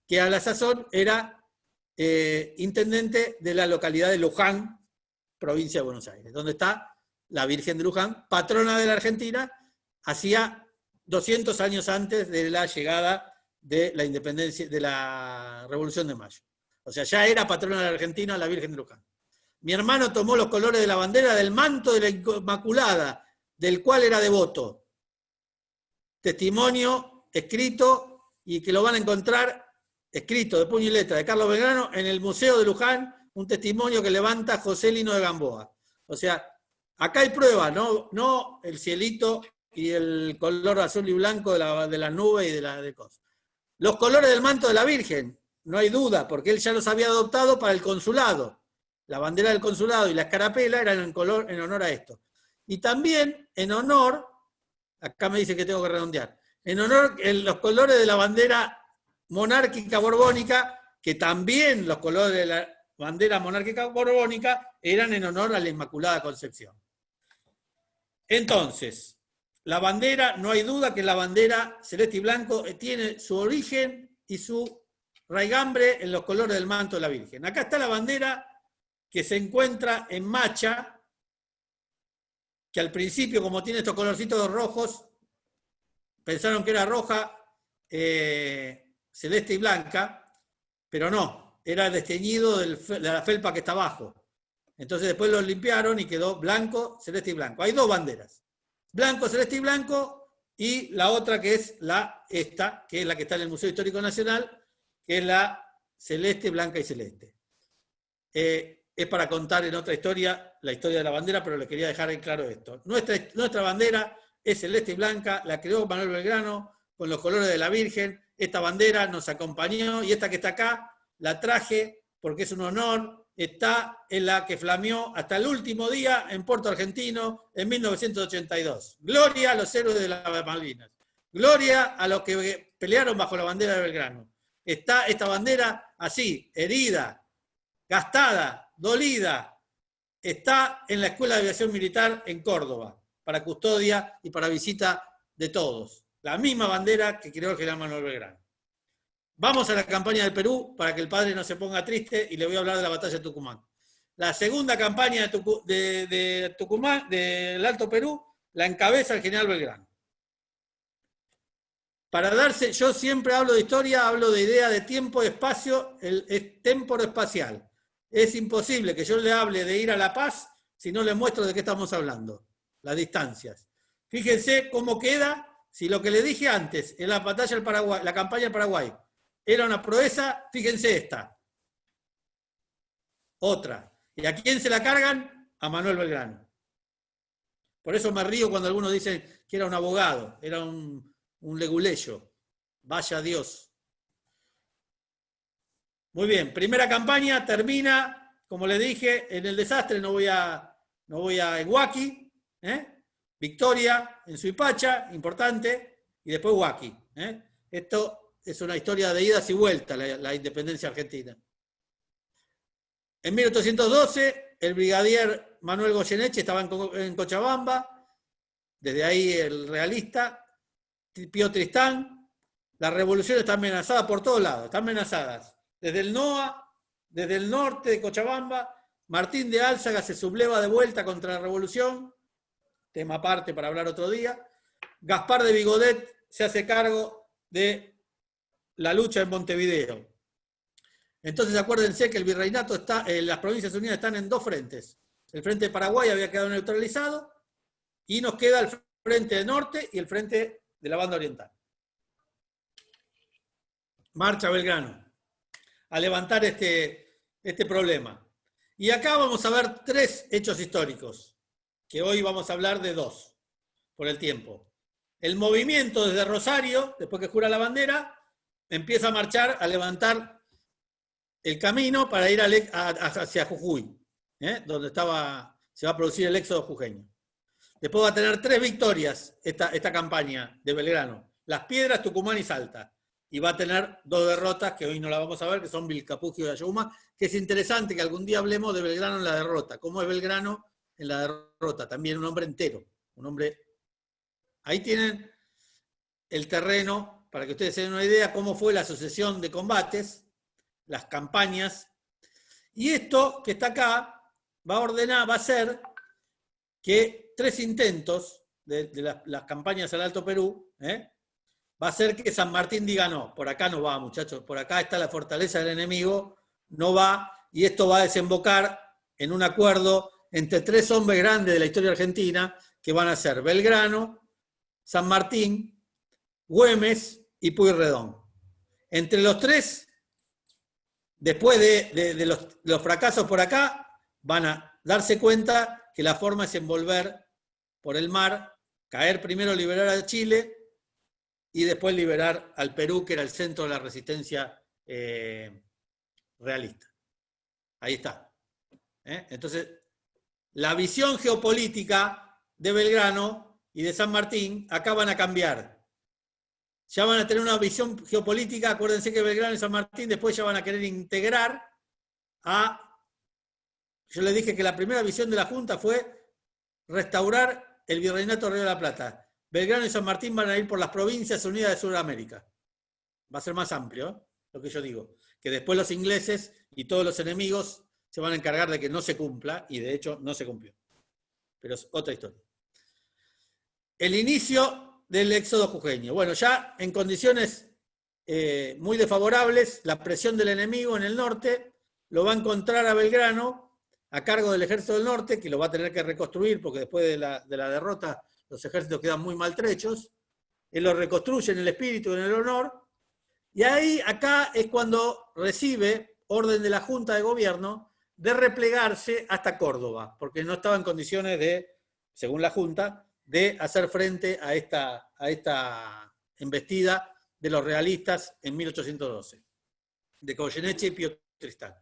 que a la sazón era intendente de la localidad de Luján, provincia de Buenos Aires, donde está la Virgen de Luján, patrona de la Argentina, hacía 200 años antes de la llegada de la independencia, de la Revolución de Mayo. O sea, ya era patrona de la Argentina la Virgen de Luján. Mi hermano tomó los colores de la bandera del manto de la Inmaculada, del cual era devoto. Testimonio escrito, y que lo van a encontrar escrito de puño y letra de Carlos Belgrano en el Museo de Luján, un testimonio que levanta José Lino de Gamboa. O sea, acá hay pruebas, no el cielito y el color azul y blanco de las nubes y de cosas. Los colores del manto de la Virgen, no hay duda, porque él ya los había adoptado para el consulado. La bandera del consulado y la escarapela eran en honor a esto. Y también en honor, acá me dice que tengo que redondear, en honor los colores de la bandera monárquica borbónica, que también los colores de la bandera monárquica borbónica eran en honor a la Inmaculada Concepción. Entonces, la bandera, no hay duda que la bandera celeste y blanco tiene su origen y su raigambre en los colores del manto de la Virgen. Acá está la bandera que se encuentra en Macha, que al principio, como tiene estos colorcitos rojos, pensaron que era roja, celeste y blanca, pero no, era desteñido de la felpa que está abajo. Entonces después lo limpiaron y quedó blanco, celeste y blanco. Hay dos banderas, blanco, celeste y blanco, y la otra que es esta, que es la que está en el Museo Histórico Nacional, que es la celeste, blanca y celeste. Es para contar en otra historia, la historia de la bandera, pero les quería dejar en claro esto. Nuestra bandera es celeste y blanca, la creó Manuel Belgrano con los colores de la Virgen. Esta bandera nos acompañó, y esta que está acá, la traje porque es un honor, está en la que flameó hasta el último día en Puerto Argentino en 1982. Gloria a los héroes de las Malvinas. Gloria a los que pelearon bajo la bandera de Belgrano. Está esta bandera así, herida, gastada, dolida, está en la Escuela de Aviación Militar en Córdoba, para custodia y para visita de todos. La misma bandera que creó el general Manuel Belgrano. Vamos a la campaña del Perú, para que el padre no se ponga triste, y le voy a hablar de la batalla de Tucumán. La segunda campaña de Tucumán, del Alto Perú, la encabeza el general Belgrano. Para darse, yo siempre hablo de historia, hablo de idea de tiempo y espacio, el temporo espacial. Es imposible que yo le hable de ir a La Paz si no le muestro de qué estamos hablando, las distancias. Fíjense cómo queda, si lo que le dije antes en la batalla del Paraguay, la campaña del Paraguay, era una proeza, fíjense esta. Otra. ¿Y a quién se la cargan? A Manuel Belgrano. Por eso me río cuando algunos dicen que era un abogado, era un leguleyo. Vaya Dios. Muy bien, primera campaña termina, como les dije, en el desastre. No voy a Huaki, victoria en Suipacha, importante, y después Huaki. Esto es una historia de idas y vueltas, la independencia argentina. En 1812, el brigadier Manuel Goyeneche estaba en Cochabamba, desde ahí el realista, Pío Tristán. La revolución está amenazada por todos lados, están amenazadas. Desde el NOA, desde el norte de Cochabamba, Martín de Álzaga se subleva de vuelta contra la revolución, tema aparte para hablar otro día. Gaspar de Vigodet se hace cargo de la lucha en Montevideo. Entonces acuérdense que el virreinato está, las Provincias Unidas están en dos frentes. El frente de Paraguay había quedado neutralizado y nos queda el frente del norte y el frente de la banda oriental. Marcha Belgrano a levantar este problema. Y acá vamos a ver tres hechos históricos, que hoy vamos a hablar de dos, por el tiempo. El movimiento desde Rosario, después que jura la bandera, empieza a marchar, a levantar el camino para ir hacia Jujuy, donde se va a producir el éxodo jujeño. Después va a tener tres victorias esta campaña de Belgrano: Las Piedras, Tucumán y Salta. y va a tener 2 derrotas, que hoy no las vamos a ver, que son Vilcapugio y Ayohuma, que es interesante que algún día hablemos de Belgrano en la derrota. ¿Cómo es Belgrano en la derrota? También un hombre entero, un hombre... Ahí tienen el terreno, para que ustedes se den una idea, cómo fue la sucesión de combates, las campañas. Y esto que está acá va a hacer que 3 intentos de las campañas al Alto Perú, va a hacer que San Martín diga no, por acá no va, muchachos, por acá está la fortaleza del enemigo, no va, y esto va a desembocar en un acuerdo entre 3 hombres grandes de la historia argentina, que van a ser Belgrano, San Martín, Güemes y Pueyrredón. Entre los 3, después de los fracasos por acá, van a darse cuenta que la forma es envolver por el mar, caer primero, liberar a Chile, y después liberar al Perú, que era el centro de la resistencia realista. Ahí está. Entonces, la visión geopolítica de Belgrano y de San Martín acá van a cambiar. Ya van a tener una visión geopolítica, acuérdense que Belgrano y San Martín después ya van a querer integrar a... Yo les dije que la primera visión de la Junta fue restaurar el Virreinato de Río de la Plata. Belgrano y San Martín van a ir por las provincias unidas de Sudamérica. Va a ser más amplio, lo que yo digo. Que después los ingleses y todos los enemigos se van a encargar de que no se cumpla, y de hecho no se cumplió. Pero es otra historia. El inicio del éxodo jujeño. Bueno, ya en condiciones muy desfavorables, la presión del enemigo en el norte lo va a encontrar a Belgrano a cargo del ejército del norte, que lo va a tener que reconstruir porque después de la derrota los ejércitos quedan muy maltrechos. Él lo reconstruye en el espíritu, en el honor, y ahí, acá es cuando recibe orden de la Junta de Gobierno de replegarse hasta Córdoba, porque no estaba en condiciones de, según la Junta, de hacer frente a esta embestida de los realistas en 1812, de Goyeneche y Pío Tristán.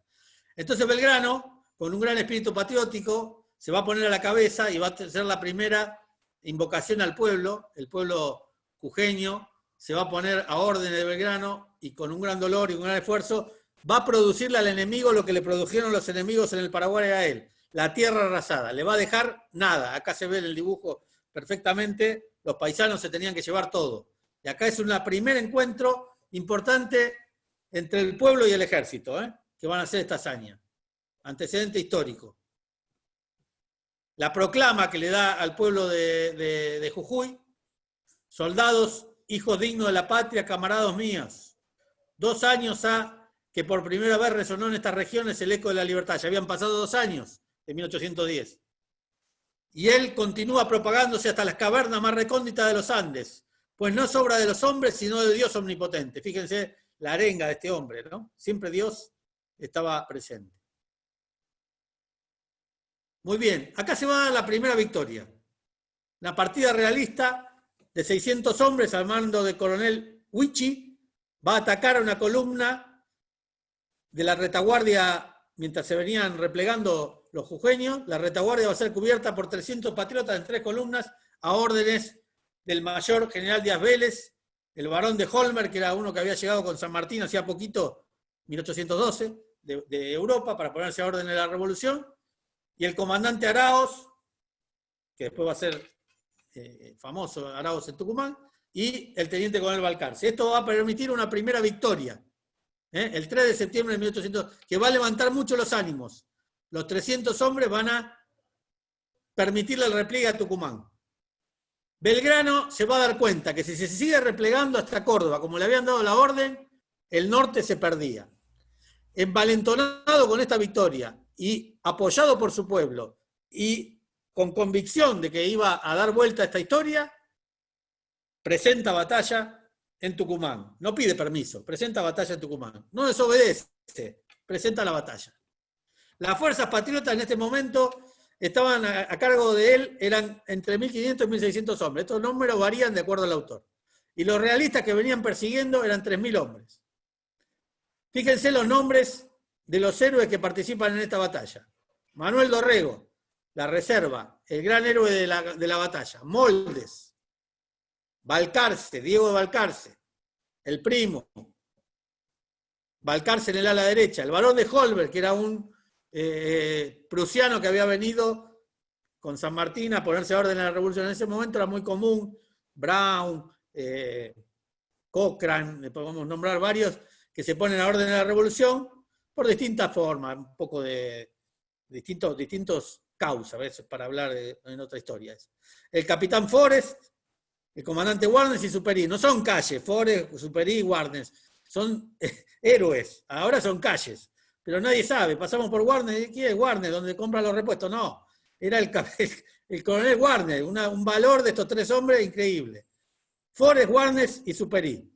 Entonces Belgrano, con un gran espíritu patriótico, se va a poner a la cabeza y va a ser la primera invocación al pueblo, el pueblo jujeño se va a poner a órdenes de Belgrano y con un gran dolor y un gran esfuerzo va a producirle al enemigo lo que le produjeron los enemigos en el Paraguay a él, la tierra arrasada. Le va a dejar nada. Acá se ve en el dibujo perfectamente, los paisanos se tenían que llevar todo. Y acá es un primer encuentro importante entre el pueblo y el ejército, que van a hacer esta hazaña. Antecedente histórico. La proclama que le da al pueblo de Jujuy: soldados, hijos dignos de la patria, camaradas míos. 2 años ha que por primera vez resonó en estas regiones el eco de la libertad. Ya habían pasado 2 años de 1810. Y él continúa propagándose hasta las cavernas más recónditas de los Andes, pues no es obra de los hombres, sino de Dios omnipotente. Fíjense la arenga de este hombre, ¿no? Siempre Dios estaba presente. Muy bien, acá se va a dar la primera victoria. La partida realista de 600 hombres al mando del coronel Huichi va a atacar a una columna de la retaguardia mientras se venían replegando los jujeños. La retaguardia va a ser cubierta por 300 patriotas en 3 columnas a órdenes del mayor general Díaz Vélez, el barón de Holmer, que era uno que había llegado con San Martín hacía poquito, 1812, de Europa, para ponerse a orden de la revolución, y el comandante Araos, que después va a ser famoso Araos en Tucumán, y el teniente coronel Balcarce. Esto va a permitir una primera victoria, el 3 de septiembre de 1800, que va a levantar mucho los ánimos. Los 300 hombres van a permitirle el repliegue a Tucumán. Belgrano se va a dar cuenta que si se sigue replegando hasta Córdoba, como le habían dado la orden, el norte se perdía. Envalentonado con esta victoria y apoyado por su pueblo y con convicción de que iba a dar vuelta a esta historia, presenta batalla en Tucumán. No pide permiso, presenta batalla en Tucumán. No desobedece, presenta la batalla. Las fuerzas patriotas en este momento estaban a cargo de él, eran entre 1.500 y 1.600 hombres. Estos números varían de acuerdo al autor. Y los realistas que venían persiguiendo eran 3.000 hombres. Fíjense los nombres de los héroes que participan en esta batalla. Manuel Dorrego, la reserva, el gran héroe de la batalla. Moldes, Balcarce, Diego de Balcarce, el primo. Balcarce en el ala derecha. El barón de Holberg, que era un prusiano que había venido con San Martín a ponerse a orden en la revolución. En ese momento era muy común. Brown, Cochrane, podemos nombrar varios, que se ponen a orden en la revolución por distintas formas, un poco de distintos causas, a veces para hablar en otra historia. El capitán Forrest, el comandante Warnes y Superi, no son calles, Forrest, Superi y Warnes, son héroes, ahora son calles, pero nadie sabe, pasamos por Warnes, ¿quién es Warnes? ¿Dónde compra los repuestos? No, era el coronel Warnes, un valor de estos tres hombres increíble. Forrest, Warnes y Superi.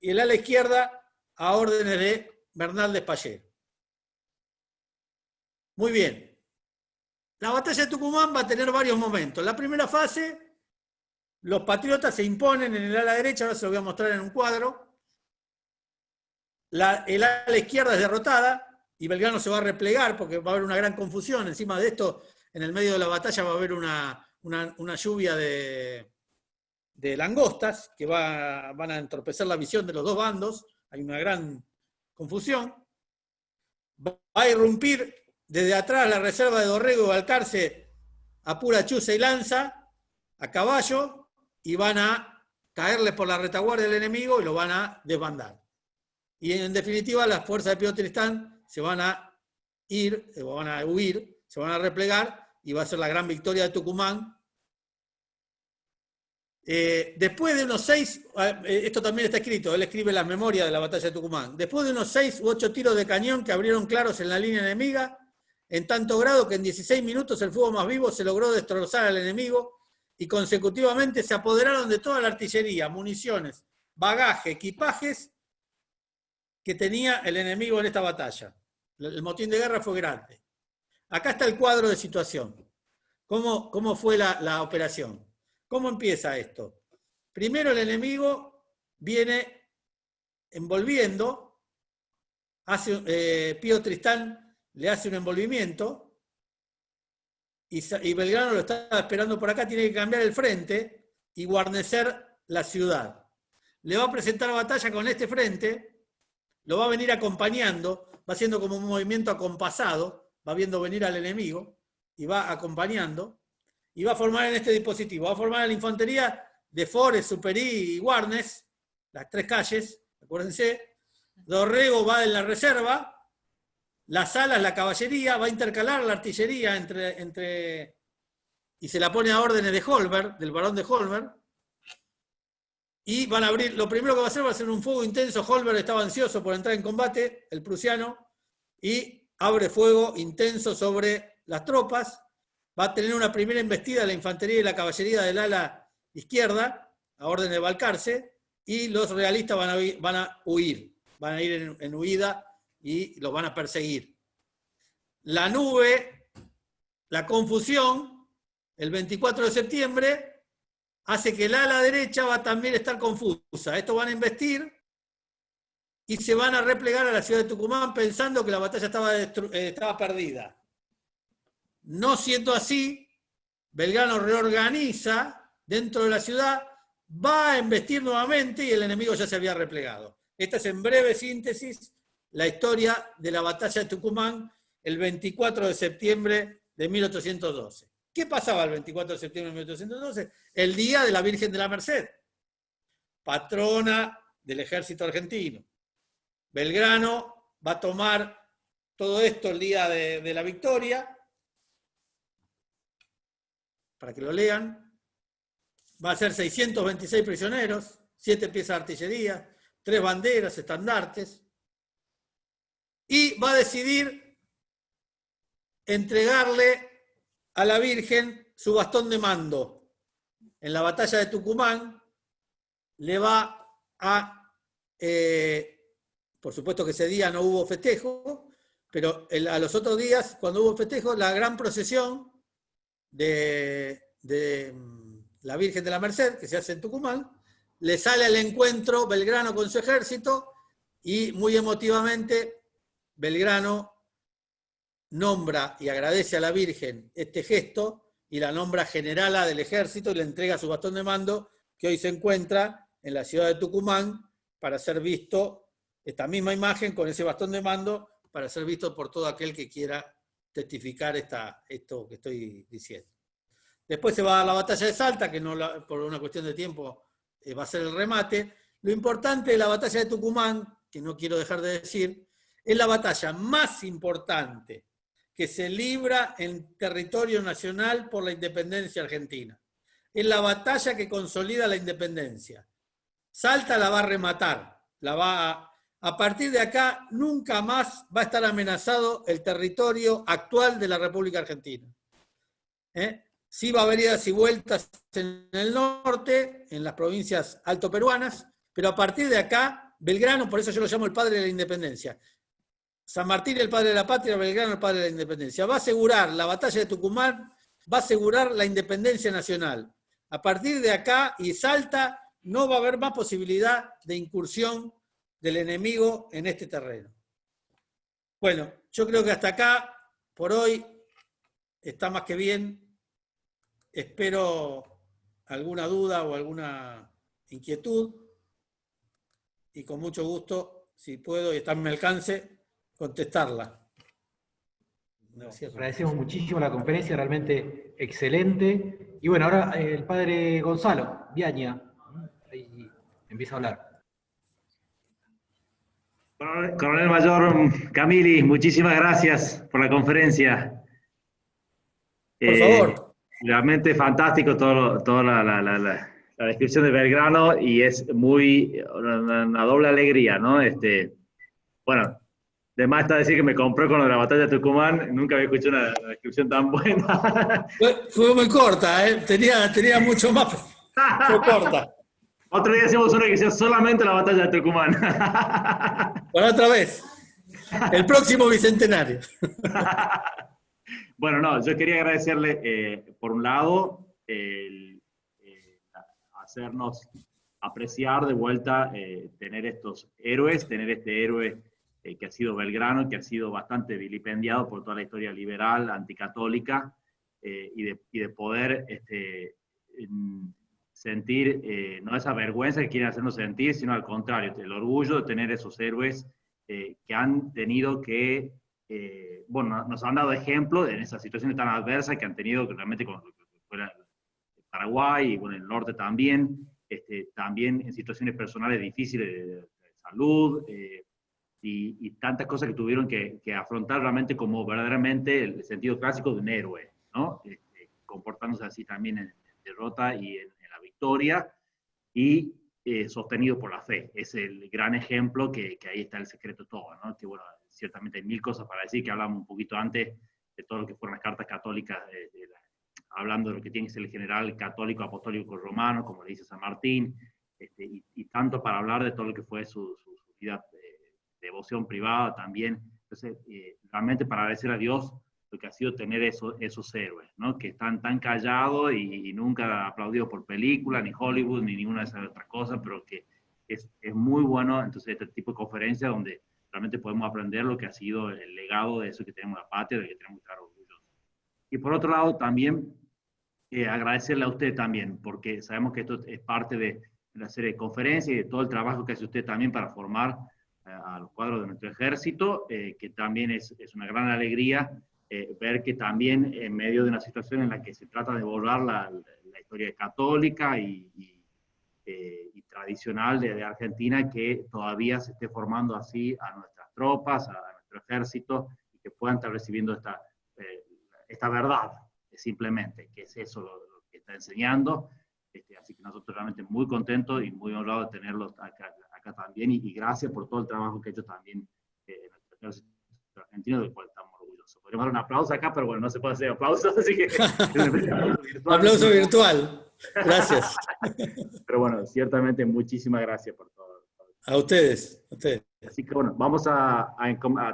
Y el ala izquierda a órdenes de Bernal Despayet. Muy bien. La batalla de Tucumán va a tener varios momentos. La primera fase, los patriotas se imponen en el ala derecha, ahora se lo voy a mostrar en un cuadro. El ala izquierda es derrotada y Belgrano se va a replegar porque va a haber una gran confusión. Encima de esto, en el medio de la batalla va a haber una lluvia de langostas que van a entorpecer la visión de los dos bandos. Hay una gran confusión. Va a irrumpir desde atrás la reserva de Dorrego y Balcarce a pura chuza y lanza, a caballo, y van a caerles por la retaguardia del enemigo y lo van a desbandar. Y en definitiva las fuerzas de Pío Tristán se van a ir, van a huir, se van a replegar, y va a ser la gran victoria de Tucumán. Después de unos 6, esto también está escrito, él escribe las memorias de la batalla de Tucumán, después de unos 6 u 8 tiros de cañón que abrieron claros en la línea enemiga, en tanto grado que en 16 minutos el fuego más vivo se logró destrozar al enemigo y consecutivamente se apoderaron de toda la artillería, municiones, bagaje, equipajes que tenía el enemigo en esta batalla. El motín de guerra fue grande. Acá está el cuadro de situación. ¿Cómo fue la operación? ¿Cómo empieza esto? Primero el enemigo viene envolviendo, Pío Tristán le hace un envolvimiento y Belgrano lo está esperando por acá, tiene que cambiar el frente y guarnecer la ciudad. Le va a presentar batalla con este frente, lo va a venir acompañando, va haciendo como un movimiento acompasado, va viendo venir al enemigo y va acompañando. Y va a formar en este dispositivo, va a formar la infantería de Forrest, Superi y Warnes, las tres calles, acuérdense. Dorrego va en la reserva, las alas, la caballería, va a intercalar la artillería y se la pone a órdenes de Holberg, del barón de Holberg. Y van a abrir, lo primero que va a ser un fuego intenso. Holberg estaba ansioso por entrar en combate, el prusiano, y abre fuego intenso sobre las tropas. Va a tener una primera embestida la infantería y la caballería del ala izquierda, a orden de Balcarce, y los realistas van a huir, van a ir en huida y los van a perseguir. La nube, la confusión, el 24 de septiembre, hace que el ala derecha va a también estar confusa. Estos van a embestir y se van a replegar a la ciudad de Tucumán pensando que la batalla estaba perdida. No siendo así, Belgrano reorganiza dentro de la ciudad, va a embestir nuevamente y el enemigo ya se había replegado. Esta es en breve síntesis la historia de la batalla de Tucumán el 24 de septiembre de 1812. ¿Qué pasaba el 24 de septiembre de 1812? El día de la Virgen de la Merced, patrona del ejército argentino. Belgrano va a tomar todo esto el día de la victoria, para que lo lean. Va a ser 626 prisioneros, 7 piezas de artillería, 3 banderas, estandartes, y va a decidir entregarle a la Virgen su bastón de mando. En la batalla de Tucumán le va a, por supuesto que ese día no hubo festejo, pero a los otros días, cuando hubo festejo, la gran procesión de la Virgen de la Merced, que se hace en Tucumán, le sale al encuentro Belgrano con su ejército y muy emotivamente Belgrano nombra y agradece a la Virgen este gesto y la nombra generala del ejército y le entrega su bastón de mando, que hoy se encuentra en la ciudad de Tucumán para ser visto, esta misma imagen con ese bastón de mando, para ser visto por todo aquel que quiera testificar esto que estoy diciendo. Después se va a dar la batalla de Salta, que no por una cuestión de tiempo va a ser el remate. Lo importante de la batalla de Tucumán, que no quiero dejar de decir, es la batalla más importante que se libra en territorio nacional por la independencia argentina. Es la batalla que consolida la independencia. Salta la va a rematar, a partir de acá nunca más va a estar amenazado el territorio actual de la República Argentina. Sí va a haber idas y vueltas en el norte, en las provincias altoperuanas, pero a partir de acá, Belgrano, por eso yo lo llamo el padre de la independencia, San Martín el padre de la patria, Belgrano el padre de la independencia, va a asegurar la batalla de Tucumán, va a asegurar la independencia nacional. A partir de acá y Salta no va a haber más posibilidad de incursión del enemigo en este terreno. Bueno, yo creo que hasta acá, por hoy, está más que bien. Espero alguna duda o alguna inquietud y con mucho gusto, si puedo y está a mi alcance, contestarla. Agradecemos muchísimo la conferencia, realmente excelente. Y bueno, ahora el padre Gonzalo Viaña, ahí empieza a hablar. Coronel Mayor Camili, muchísimas gracias por la conferencia. Por favor. Realmente fantástico toda la descripción de Belgrano y es una doble alegría, ¿no? Bueno, de más está decir que me compré con lo de la batalla de Tucumán, nunca había escuchado una descripción tan buena. Fue muy corta, tenía mucho más, fue corta. Otro día hacemos una que sea solamente la batalla de Tucumán. Bueno, otra vez. El próximo bicentenario. Bueno, no, yo quería agradecerle, por un lado, hacernos apreciar de vuelta, tener estos héroes, tener este héroe que ha sido Belgrano, que ha sido bastante vilipendiado por toda la historia liberal, anticatólica, y de poder sentir no esa vergüenza que quieren hacernos sentir, sino al contrario, el orgullo de tener esos héroes que han tenido que, bueno, nos han dado ejemplo en esas situaciones tan adversas que han tenido que realmente con Paraguay y bueno, el norte también, también en situaciones personales difíciles de salud, y tantas cosas que tuvieron que afrontar realmente como verdaderamente el sentido clásico de un héroe, ¿no? Comportándose así también en derrota y en la victoria, y sostenido por la fe. Es el gran ejemplo que ahí está el secreto de todo, ¿no? Que bueno, ciertamente hay mil cosas para decir, que hablamos un poquito antes de todo lo que fueron las cartas católicas, hablando de lo que tiene que ser el general católico apostólico romano, como le dice San Martín, y tanto para hablar de todo lo que fue su vida devoción privada también. Entonces, realmente para agradecer a Dios lo que ha sido tener esos héroes, ¿no? Que están tan callados y nunca aplaudidos por películas, ni Hollywood, ni ninguna de esas otras cosas, pero que es muy bueno, entonces, este tipo de conferencias donde realmente podemos aprender lo que ha sido el legado de eso que tenemos la patria, de que tenemos que estar orgullosos. Y por otro lado, también agradecerle a usted también, porque sabemos que esto es parte de la serie de conferencias y de todo el trabajo que hace usted también para formar a los cuadros de nuestro ejército, que también es una gran alegría ver que también en medio de una situación en la que se trata de borrar la historia católica y tradicional de Argentina, que todavía se esté formando así a nuestras tropas, a nuestro ejército, y que puedan estar recibiendo esta verdad, simplemente, que es eso lo que está enseñando. Así que nosotros realmente muy contentos y muy honrados de tenerlos acá también, y gracias por todo el trabajo que ha hecho también nuestro ejército argentino, del cual estamos orgullosos. Podríamos dar un aplauso acá, pero bueno, no se puede hacer aplausos, así que... Aplauso virtual. Gracias. Pero bueno, ciertamente muchísimas gracias por todo. A ustedes, a ustedes. Así que bueno, vamos a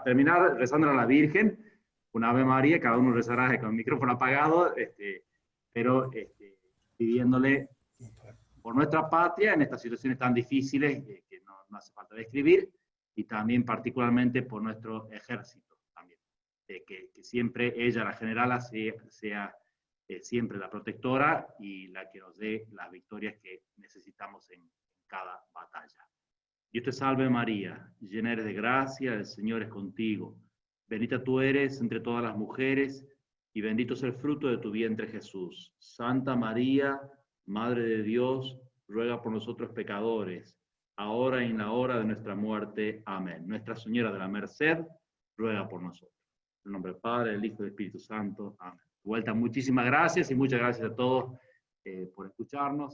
terminar rezando a la Virgen, una Ave María, cada uno rezará con el micrófono apagado, pero pidiéndole por nuestra patria en estas situaciones tan difíciles que no hace falta describir, y también particularmente por nuestro ejército también, que siempre ella, la generala, sea siempre la protectora y la que nos dé las victorias que necesitamos en cada batalla. Dios te salve María, llena eres de gracia, el Señor es contigo. Bendita tú eres entre todas las mujeres, y bendito es el fruto de tu vientre Jesús. Santa María, Madre de Dios, ruega por nosotros pecadores, ahora y en la hora de nuestra muerte. Amén. Nuestra Señora de la Merced, ruega por nosotros. En el nombre del Padre, del Hijo y del Espíritu Santo. Amén. De vuelta, muchísimas gracias y muchas gracias a todos por escucharnos.